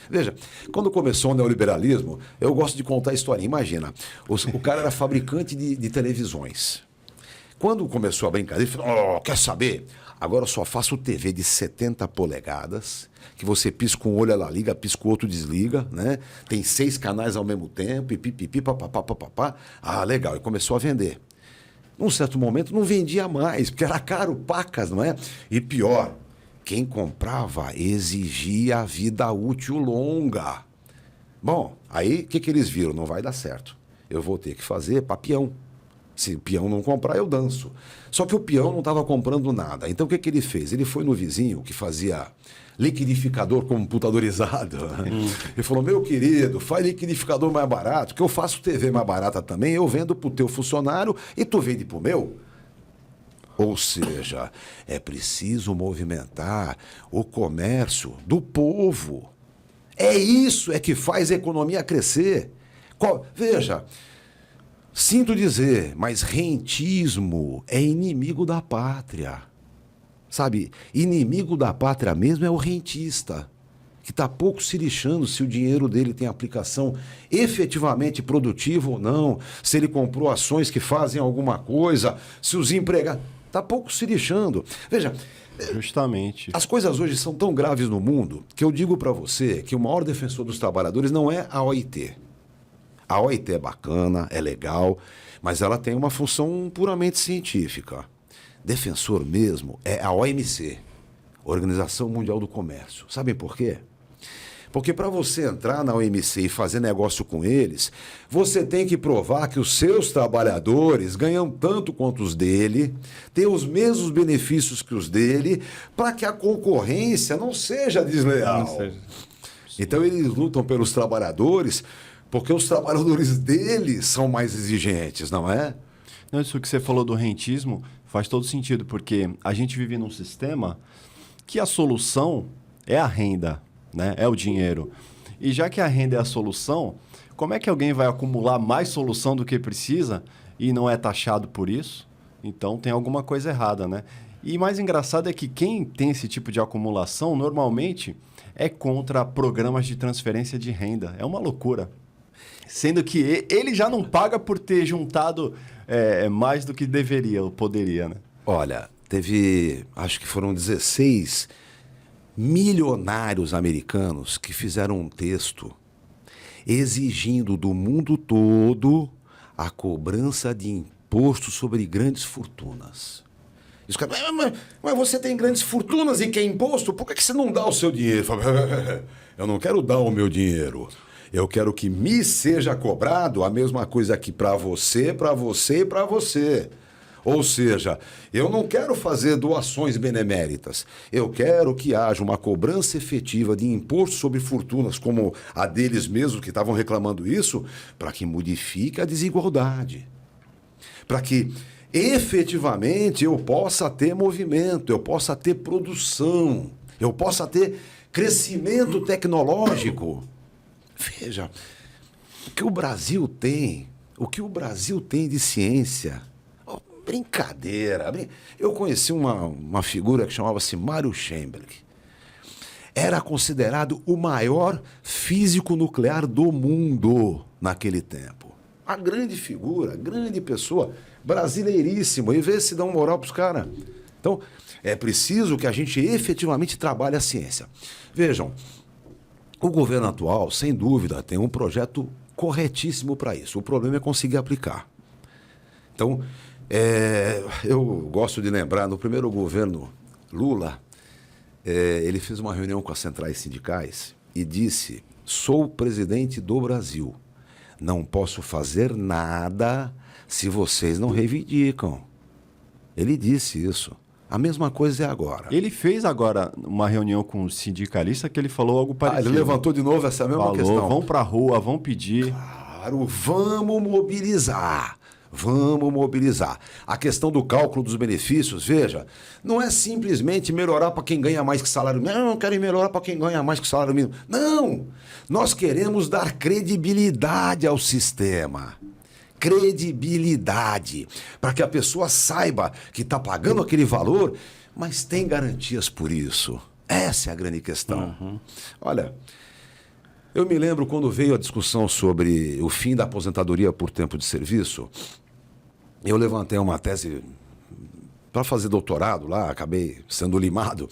Veja, quando começou o neoliberalismo, eu gosto de contar a história. Imagina, o cara era fabricante de televisões. Quando começou a brincadeira, ele falou, quer saber? Agora eu só faço TV de 70 polegadas, que você pisca um olho, ela liga, pisca o outro, desliga, né? Tem 6 canais ao mesmo tempo, e pipipi, papapá, papapá. Ah, legal, e começou a vender. Num certo momento não vendia mais, porque era caro, pacas, não é? E pior, quem comprava exigia vida útil longa. Bom, aí o que eles viram? Não vai dar certo. Eu vou ter que fazer para peão. Se o peão não comprar, eu danço. Só que o peão não estava comprando nada. Então o que ele fez? Ele foi no vizinho que fazia liquidificador computadorizado. Ele falou, meu querido, faz liquidificador mais barato, que eu faço TV mais barata também, eu vendo para o teu funcionário e tu vende para o meu. Ou seja, é preciso movimentar o comércio do povo. É isso que faz a economia crescer. Veja, sinto dizer, mas rentismo é inimigo da pátria. Sabe, inimigo da pátria mesmo é o rentista, que está pouco se lixando se o dinheiro dele tem aplicação efetivamente produtiva ou não, se ele comprou ações que fazem alguma coisa, se os empregados... Está pouco se lixando. Veja, justamente, as coisas hoje são tão graves no mundo que eu digo para você que o maior defensor dos trabalhadores não é a OIT. A OIT é bacana, é legal, mas ela tem uma função puramente científica. Defensor mesmo é a OMC, Organização Mundial do Comércio. Sabem por quê? Porque para você entrar na OMC e fazer negócio com eles, você tem que provar que os seus trabalhadores ganham tanto quanto os dele, têm os mesmos benefícios que os dele, para que a concorrência não seja desleal. Então eles lutam pelos trabalhadores, porque os trabalhadores deles são mais exigentes, não é? Não, isso que você falou do rentismo faz todo sentido, porque a gente vive num sistema que a solução é a renda, né? É o dinheiro. E já que a renda é a solução, como é que alguém vai acumular mais solução do que precisa e não é taxado por isso? Então tem alguma coisa errada, né? E mais engraçado é que quem tem esse tipo de acumulação, normalmente, é contra programas de transferência de renda. É uma loucura. Sendo que ele já não paga por ter juntado mais do que deveria ou poderia, né? Olha, teve, acho que foram 16 milionários americanos que fizeram um texto exigindo do mundo todo a cobrança de imposto sobre grandes fortunas. E os caras, mas você tem grandes fortunas e quer imposto? Por que você não dá o seu dinheiro? Eu não quero dar o meu dinheiro. Eu quero que me seja cobrado a mesma coisa que para você, para você e para você. Ou seja, eu não quero fazer doações beneméritas. Eu quero que haja uma cobrança efetiva de imposto sobre fortunas, como a deles mesmos que estavam reclamando isso, para que modifique a desigualdade. Para que efetivamente eu possa ter movimento, eu possa ter produção, eu possa ter crescimento tecnológico. Veja, o que o Brasil tem de ciência... Brincadeira. Eu conheci uma figura que chamava-se Mário Schemberg. Era considerado o maior físico nuclear do mundo naquele tempo. A grande figura, grande pessoa, brasileiríssimo. E vê se dá uma moral para os caras. Então, é preciso que a gente efetivamente trabalhe a ciência. Vejam, o governo atual, sem dúvida, tem um projeto corretíssimo para isso. O problema é conseguir aplicar. Então... eu gosto de lembrar, no primeiro governo Lula, ele fez uma reunião com as centrais sindicais e disse, sou presidente do Brasil, não posso fazer nada se vocês não reivindicam. Ele disse isso. A mesma coisa é agora. Ele fez agora uma reunião com o sindicalista que ele falou algo parecido. Ele levantou de novo essa mesma questão. Vão para a rua, vão pedir. Claro, vamos mobilizar. Vamos mobilizar. A questão do cálculo dos benefícios, veja, não é simplesmente melhorar para quem ganha mais que salário mínimo. Não querem melhorar para quem ganha mais que salário mínimo. Não! Nós queremos dar credibilidade ao sistema. credibilidade, para que a pessoa saiba que está pagando aquele valor, mas tem garantias por isso. Essa é a grande questão. Olha, eu me lembro quando veio a discussão sobre o fim da aposentadoria por tempo de serviço, eu levantei uma tese para fazer doutorado lá, acabei sendo limado,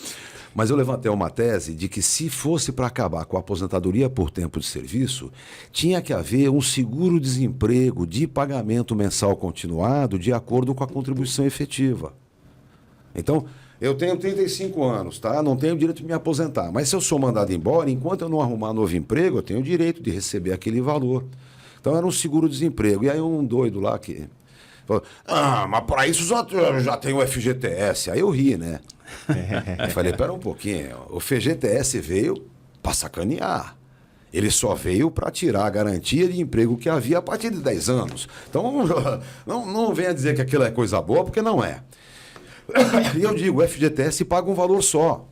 mas eu levantei uma tese de que se fosse para acabar com a aposentadoria por tempo de serviço, tinha que haver um seguro-desemprego de pagamento mensal continuado de acordo com a contribuição efetiva. Então, eu tenho 35 anos, tá? Não tenho direito de me aposentar, mas se eu sou mandado embora, enquanto eu não arrumar novo emprego, eu tenho o direito de receber aquele valor. Então, era um seguro-desemprego. E aí um doido lá que falou, mas para isso já tem o FGTS. Aí eu ri, né? Eu falei, pera um pouquinho, o FGTS veio para sacanear. Ele só veio para tirar a garantia de emprego que havia a partir de 10 anos. Então, não venha dizer que aquilo é coisa boa, porque não é. E eu digo, o FGTS paga um valor só.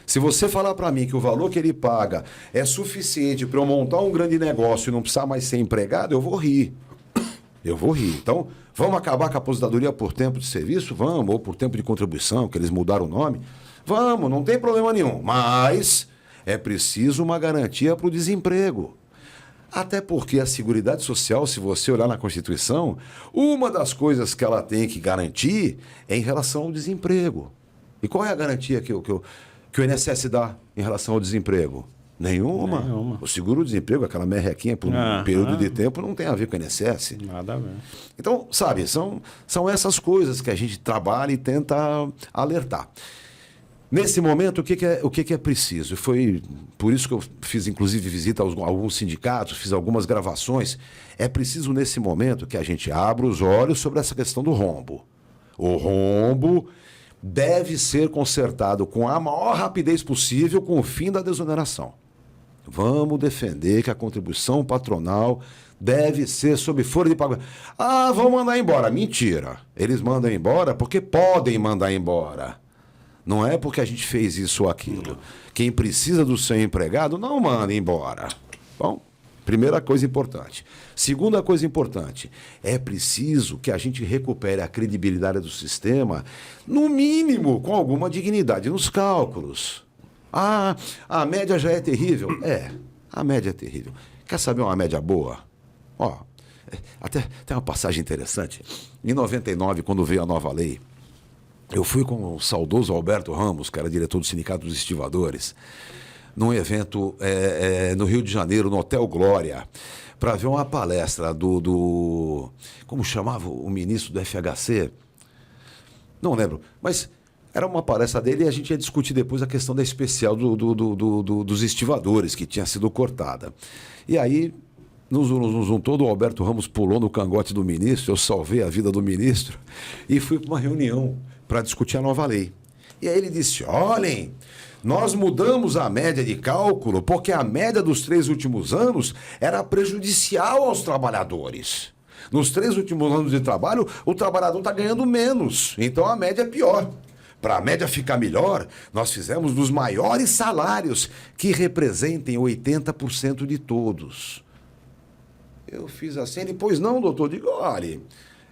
Se você falar para mim que o valor que ele paga é suficiente para eu montar um grande negócio e não precisar mais ser empregado, eu vou rir. Eu vou rir. Então, vamos acabar com a aposentadoria por tempo de serviço? Vamos, ou por tempo de contribuição, que eles mudaram o nome? Vamos, não tem problema nenhum. Mas é preciso uma garantia para o desemprego. Até porque a Seguridade Social, se você olhar na Constituição, uma das coisas que ela tem que garantir é em relação ao desemprego. E qual é a garantia que o INSS dá em relação ao desemprego? Nenhuma. O seguro-desemprego, aquela merrequinha por um período de tempo, não tem a ver com o INSS. Nada a ver. Então, sabe, são essas coisas que a gente trabalha e tenta alertar. Nesse momento, o que é preciso? Foi por isso que eu fiz, inclusive, visita a alguns sindicatos, fiz algumas gravações. É preciso, nesse momento, que a gente abra os olhos sobre essa questão do rombo. O rombo deve ser consertado com a maior rapidez possível com o fim da desoneração. Vamos defender que a contribuição patronal deve ser sob folha de pagamento. Vão mandar embora. Mentira. Eles mandam embora porque podem mandar embora. Não é porque a gente fez isso ou aquilo. Quem precisa do seu empregado não manda embora. Bom, primeira coisa importante. Segunda coisa importante, é preciso que a gente recupere a credibilidade do sistema, no mínimo com alguma dignidade nos cálculos. A média já é terrível. A média é terrível. Quer saber uma média boa? Até tem uma passagem interessante. Em 99, quando veio a nova lei, eu fui com o saudoso Alberto Ramos, que era diretor do Sindicato dos Estivadores, num evento no Rio de Janeiro, no Hotel Glória, para ver uma palestra do... Como chamava o ministro do FHC? Não lembro, mas era uma palestra dele e a gente ia discutir depois a questão da especial dos estivadores, que tinha sido cortada. E aí nos juntou, o Alberto Ramos pulou no cangote do ministro, eu salvei a vida do ministro e fui para uma reunião para discutir a nova lei. E aí ele disse, olhem, nós mudamos a média de cálculo porque a média dos 3 últimos anos era prejudicial aos trabalhadores. Nos 3 últimos anos de trabalho, o trabalhador está ganhando menos, então a média é pior. Para a média ficar melhor, nós fizemos dos maiores salários, que representem 80% de todos. Eu fiz assim, ele, pois não, doutor, digo, olha,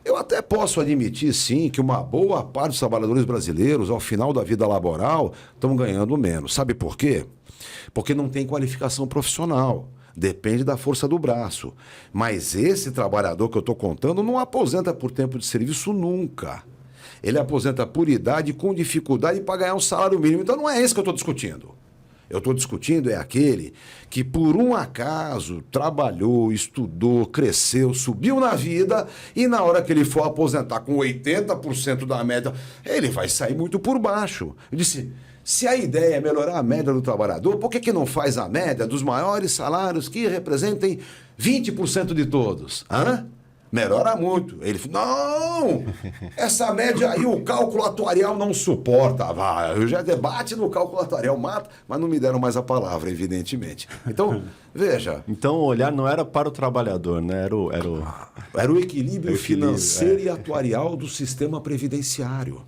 eu até posso admitir, sim, que uma boa parte dos trabalhadores brasileiros, ao final da vida laboral, estão ganhando menos. Sabe por quê? Porque não tem qualificação profissional. Depende da força do braço. Mas esse trabalhador que eu estou contando não aposenta por tempo de serviço nunca. Ele aposenta por idade, com dificuldade para ganhar um salário mínimo. Então não é esse que eu estou discutindo. Eu estou discutindo é aquele que, por um acaso, trabalhou, estudou, cresceu, subiu na vida e na hora que ele for aposentar com 80% da média, ele vai sair muito por baixo. Eu disse, se a ideia é melhorar a média do trabalhador, por que não faz a média dos maiores salários que representem 20% de todos? Melhora muito. Ele falou, não, essa média aí o cálculo atuarial não suporta. Eu já debate no cálculo atuarial, mata, mas não me deram mais a palavra, evidentemente. Então, veja. Então o olhar não era para o trabalhador, né? Era o equilíbrio financeiro e atuarial do sistema previdenciário.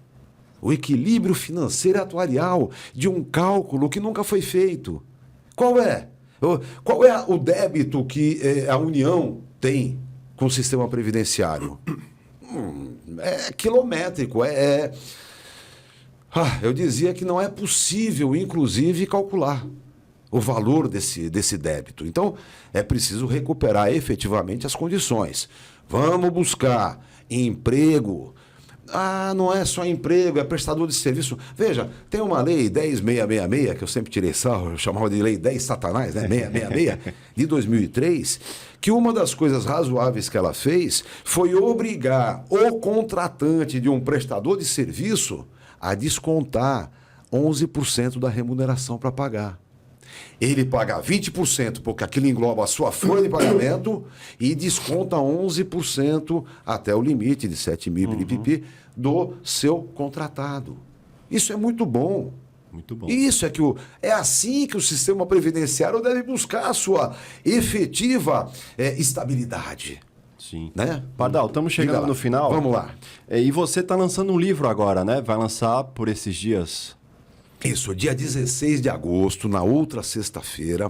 O equilíbrio financeiro e atuarial de um cálculo que nunca foi feito. Qual é? Qual é o débito que a União tem com o sistema previdenciário? É quilométrico, eu dizia que não é possível, inclusive, calcular o valor desse débito. Então, é preciso recuperar efetivamente as condições. Vamos buscar emprego. Não é só emprego, é prestador de serviço. Veja, tem uma lei 10.666, que eu sempre tirei sarro, eu chamava de lei 10 satanás, né? 666, de 2003, que uma das coisas razoáveis que ela fez foi obrigar o contratante de um prestador de serviço a descontar 11% da remuneração para pagar. Ele paga 20%, porque aquilo engloba a sua folha de pagamento, e desconta 11% até o limite de 7 mil do seu contratado. Isso é muito bom. Muito bom. Isso é assim que o sistema previdenciário deve buscar a sua efetiva estabilidade. Sim. Né? Pardal, estamos chegando no final. Vamos lá. E você está lançando um livro agora, né? Vai lançar por esses dias. Isso, dia 16 de agosto, na outra sexta-feira,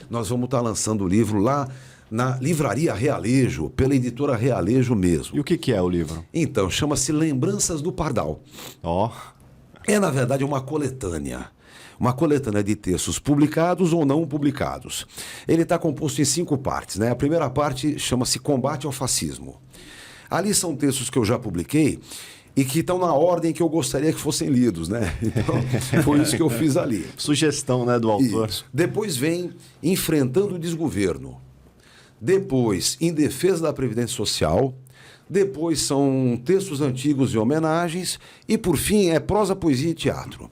nós vamos estar lançando o livro lá na Livraria Realejo, pela editora Realejo mesmo. E o que é o livro? Então, chama-se Lembranças do Pardal. É, na verdade, uma coletânea. Uma coletânea de textos publicados ou não publicados. Ele está composto em 5 partes, né? A primeira parte chama-se Combate ao Fascismo. Ali são textos que eu já publiquei e que estão na ordem que eu gostaria que fossem lidos, né? Então, foi isso que eu fiz ali. Sugestão, né, do autor. Isso. Depois vem Enfrentando o Desgoverno. Depois, Em Defesa da Previdência Social. Depois são textos antigos e homenagens. E, por fim, é prosa, poesia e teatro.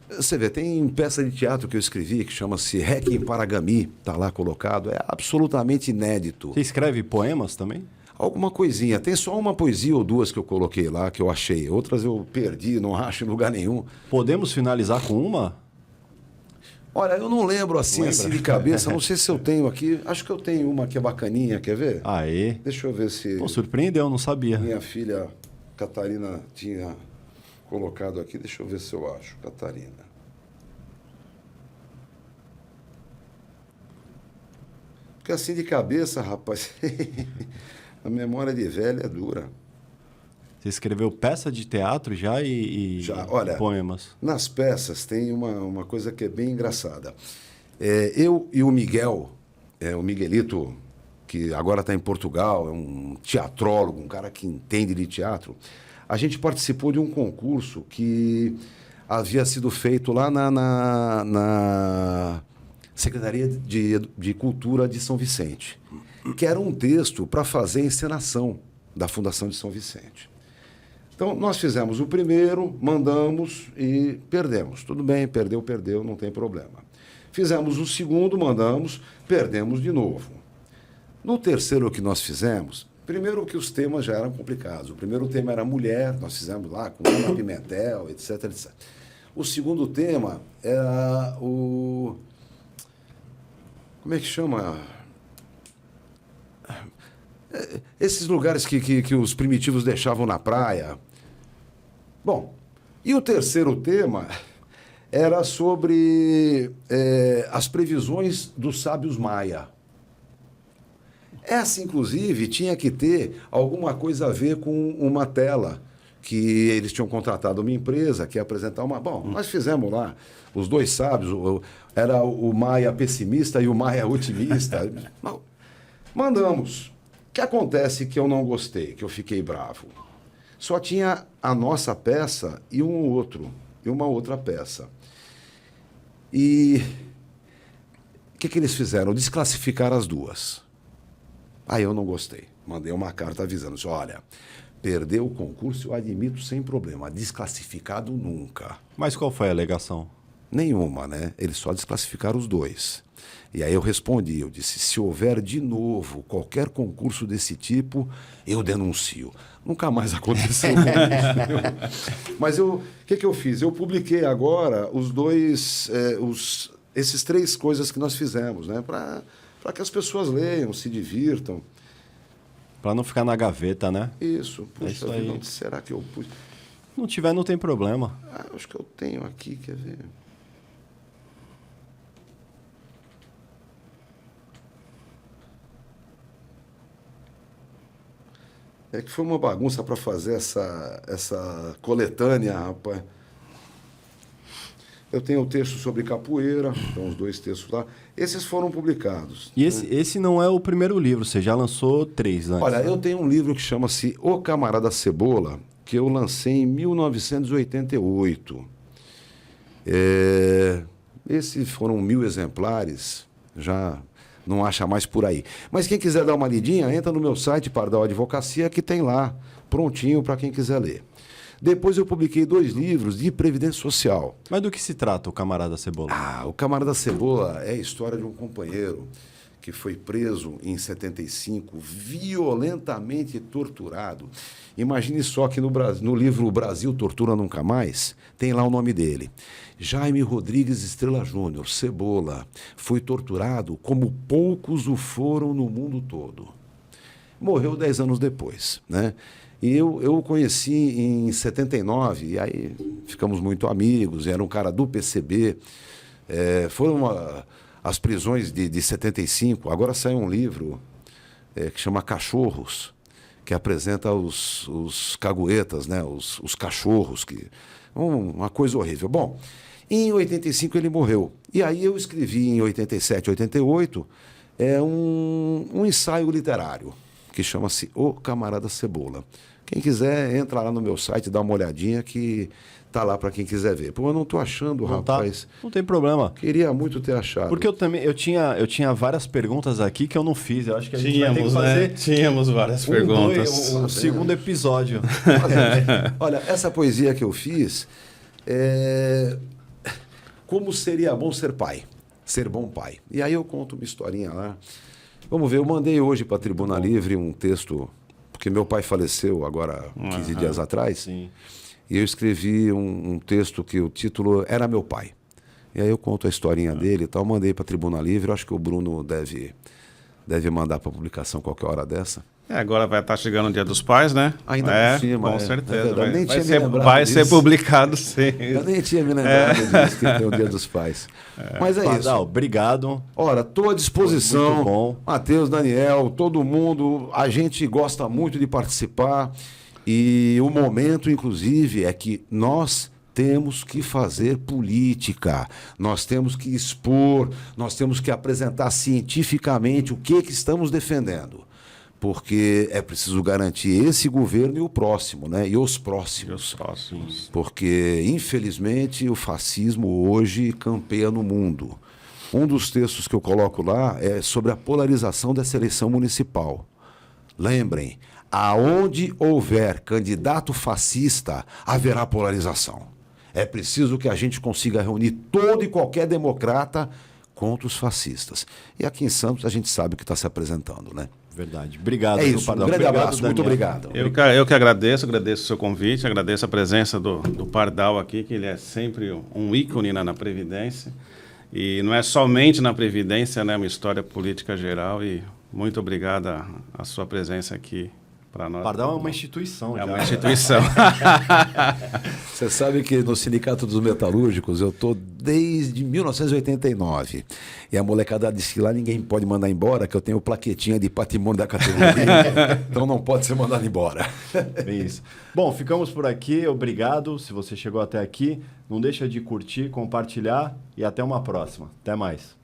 Você vê, tem peça de teatro que eu escrevi que chama-se Requiem para Gami, está lá colocado. É absolutamente inédito. Você escreve poemas também? Alguma coisinha. Tem só uma poesia ou duas que eu coloquei lá, que eu achei. Outras eu perdi, não acho em lugar nenhum. Podemos finalizar com uma? Olha, eu não lembro assim de cabeça. Não sei se eu tenho aqui. Acho que eu tenho uma que é bacaninha, quer ver? Aê. Deixa eu ver se... Pô, surpreendeu, não sabia. Minha filha Catarina tinha colocado aqui. Deixa eu ver se eu acho. Catarina. Porque assim de cabeça, rapaz... A memória de velho é dura. Você escreveu peça de teatro já já, olha, poemas? Nas peças tem uma coisa que é bem engraçada. Eu e o Miguel, o Miguelito, que agora está em Portugal, é um teatrólogo, um cara que entende de teatro, a gente participou de um concurso que havia sido feito lá na Secretaria de Cultura de São Vicente, que era um texto para fazer a encenação da Fundação de São Vicente. Então, nós fizemos o primeiro, mandamos e perdemos. Tudo bem, perdeu, não tem problema. Fizemos o segundo, mandamos, perdemos de novo. No terceiro que nós fizemos, primeiro que os temas já eram complicados. O primeiro tema era mulher, nós fizemos lá com Ana Pimentel, etc, etc. O segundo tema era o... Como é que chama? Esses lugares que os primitivos deixavam na praia. Bom, e o terceiro tema era sobre as previsões dos sábios maia. Essa, inclusive, tinha que ter alguma coisa a ver com uma tela que eles tinham contratado uma empresa que ia apresentar uma... Bom, nós fizemos lá, os dois sábios, era o maia pessimista e o maia otimista. Mandamos. O que acontece que eu não gostei, que eu fiquei bravo? Só tinha a nossa peça e uma outra peça. E o que eles fizeram? Desclassificaram as duas. Aí eu não gostei. Mandei uma carta avisando, olha, perdeu o concurso, eu admito sem problema, desclassificado nunca. Mas qual foi a alegação? Nenhuma, né? Eles só desclassificaram os dois. E aí eu respondi, eu disse, se houver de novo qualquer concurso desse tipo, eu denuncio. Nunca mais aconteceu. Mas o que eu fiz? Eu publiquei agora os dois, esses 3 coisas que nós fizemos, né? Para que as pessoas leiam, se divirtam. Para não ficar na gaveta, né? Isso. Puxa, isso aí. Não, será que eu pus? Não tiver, não tem problema. Acho que eu tenho aqui, quer ver? É que foi uma bagunça para fazer essa coletânea, rapaz. Eu tenho o texto sobre capoeira, então os 2 textos lá. Esses foram publicados. E esse não é o primeiro livro, você já lançou 3 antes. Olha, eu tenho um livro que chama-se O Camarada Cebola, que eu lancei em 1988. Esses foram 1000 exemplares, já não acha mais por aí. Mas quem quiser dar uma lidinha, entra no meu site, Pardal Advocacia, que tem lá, prontinho para quem quiser ler. Depois eu publiquei 2 livros de Previdência Social. Mas do que se trata o Camarada Cebola? O Camarada Cebola é a história de um companheiro que foi preso em 75, violentamente torturado. Imagine só que no livro O Brasil Tortura Nunca Mais, tem lá o nome dele. Jaime Rodrigues Estrela Júnior, Cebola, foi torturado como poucos o foram no mundo todo. Morreu 10 anos depois, né? E eu o conheci em 79, e aí ficamos muito amigos, era um cara do PCB. Foram as prisões de 75, agora saiu um livro que chama Cachorros, que apresenta os caguetas, né? Os cachorros, uma coisa horrível. Bom, em 85 ele morreu. E aí eu escrevi em 87, 88, um ensaio literário, que chama-se O Camarada Cebola. Quem quiser, entra lá no meu site, dá uma olhadinha que tá lá para quem quiser ver. Pô, eu não tô achando, não rapaz. Não tem problema. Queria muito ter achado. Porque eu tinha várias perguntas aqui que eu não fiz. Eu acho que a gente vai ter que fazer... Tínhamos várias perguntas. O segundo episódio. Olha, essa poesia que eu fiz é... Como seria bom ser pai? Ser bom pai. E aí eu conto uma historinha lá. Vamos ver, eu mandei hoje para a Tribuna Livre um texto, porque meu pai faleceu agora 15 dias atrás. Sim. E eu escrevi um texto que o título era Meu Pai. E aí eu conto a historinha dele e tal, mandei para a Tribuna Livre. Eu acho que o Bruno deve mandar para publicação qualquer hora dessa. Agora vai estar chegando o Dia dos Pais, né? Ainda por cima. Com certeza. Vai ser publicado, sim. Eu nem tinha me lembrado disso, que tem o Dia dos Pais. Mas é Pardal, isso. obrigado. Ora, estou à disposição. Muito bom. Matheus, Daniel, todo mundo. A gente gosta muito de participar. E o momento, inclusive, é que nós temos que fazer política, nós temos que expor, nós temos que apresentar cientificamente o que estamos defendendo. Porque é preciso garantir esse governo e o próximo, né? E os próximos. Porque, infelizmente, o fascismo hoje campeia no mundo. Um dos textos que eu coloco lá é sobre a polarização dessa eleição municipal. Lembrem, aonde houver candidato fascista, haverá polarização. É preciso que a gente consiga reunir todo e qualquer democrata contra os fascistas. E aqui em Santos a gente sabe o que está se apresentando, né? Verdade. Obrigado. É isso. Um grande abraço. Daniel. Muito obrigado. Eu que agradeço o seu convite, agradeço a presença do Pardal aqui, que ele é sempre um ícone na Previdência. E não é somente na Previdência, né? É uma história política geral. E muito obrigado a sua presença aqui para nós. Pardal é uma instituição. É uma instituição. Você sabe que no Sindicato dos Metalúrgicos eu estou desde 1989. E a molecada disse que lá ninguém pode mandar embora, que eu tenho plaquetinha de patrimônio da categoria. Então não pode ser mandado embora. Bem isso. Bom, ficamos por aqui. Obrigado. Se você chegou até aqui, não deixa de curtir, compartilhar e até uma próxima. Até mais.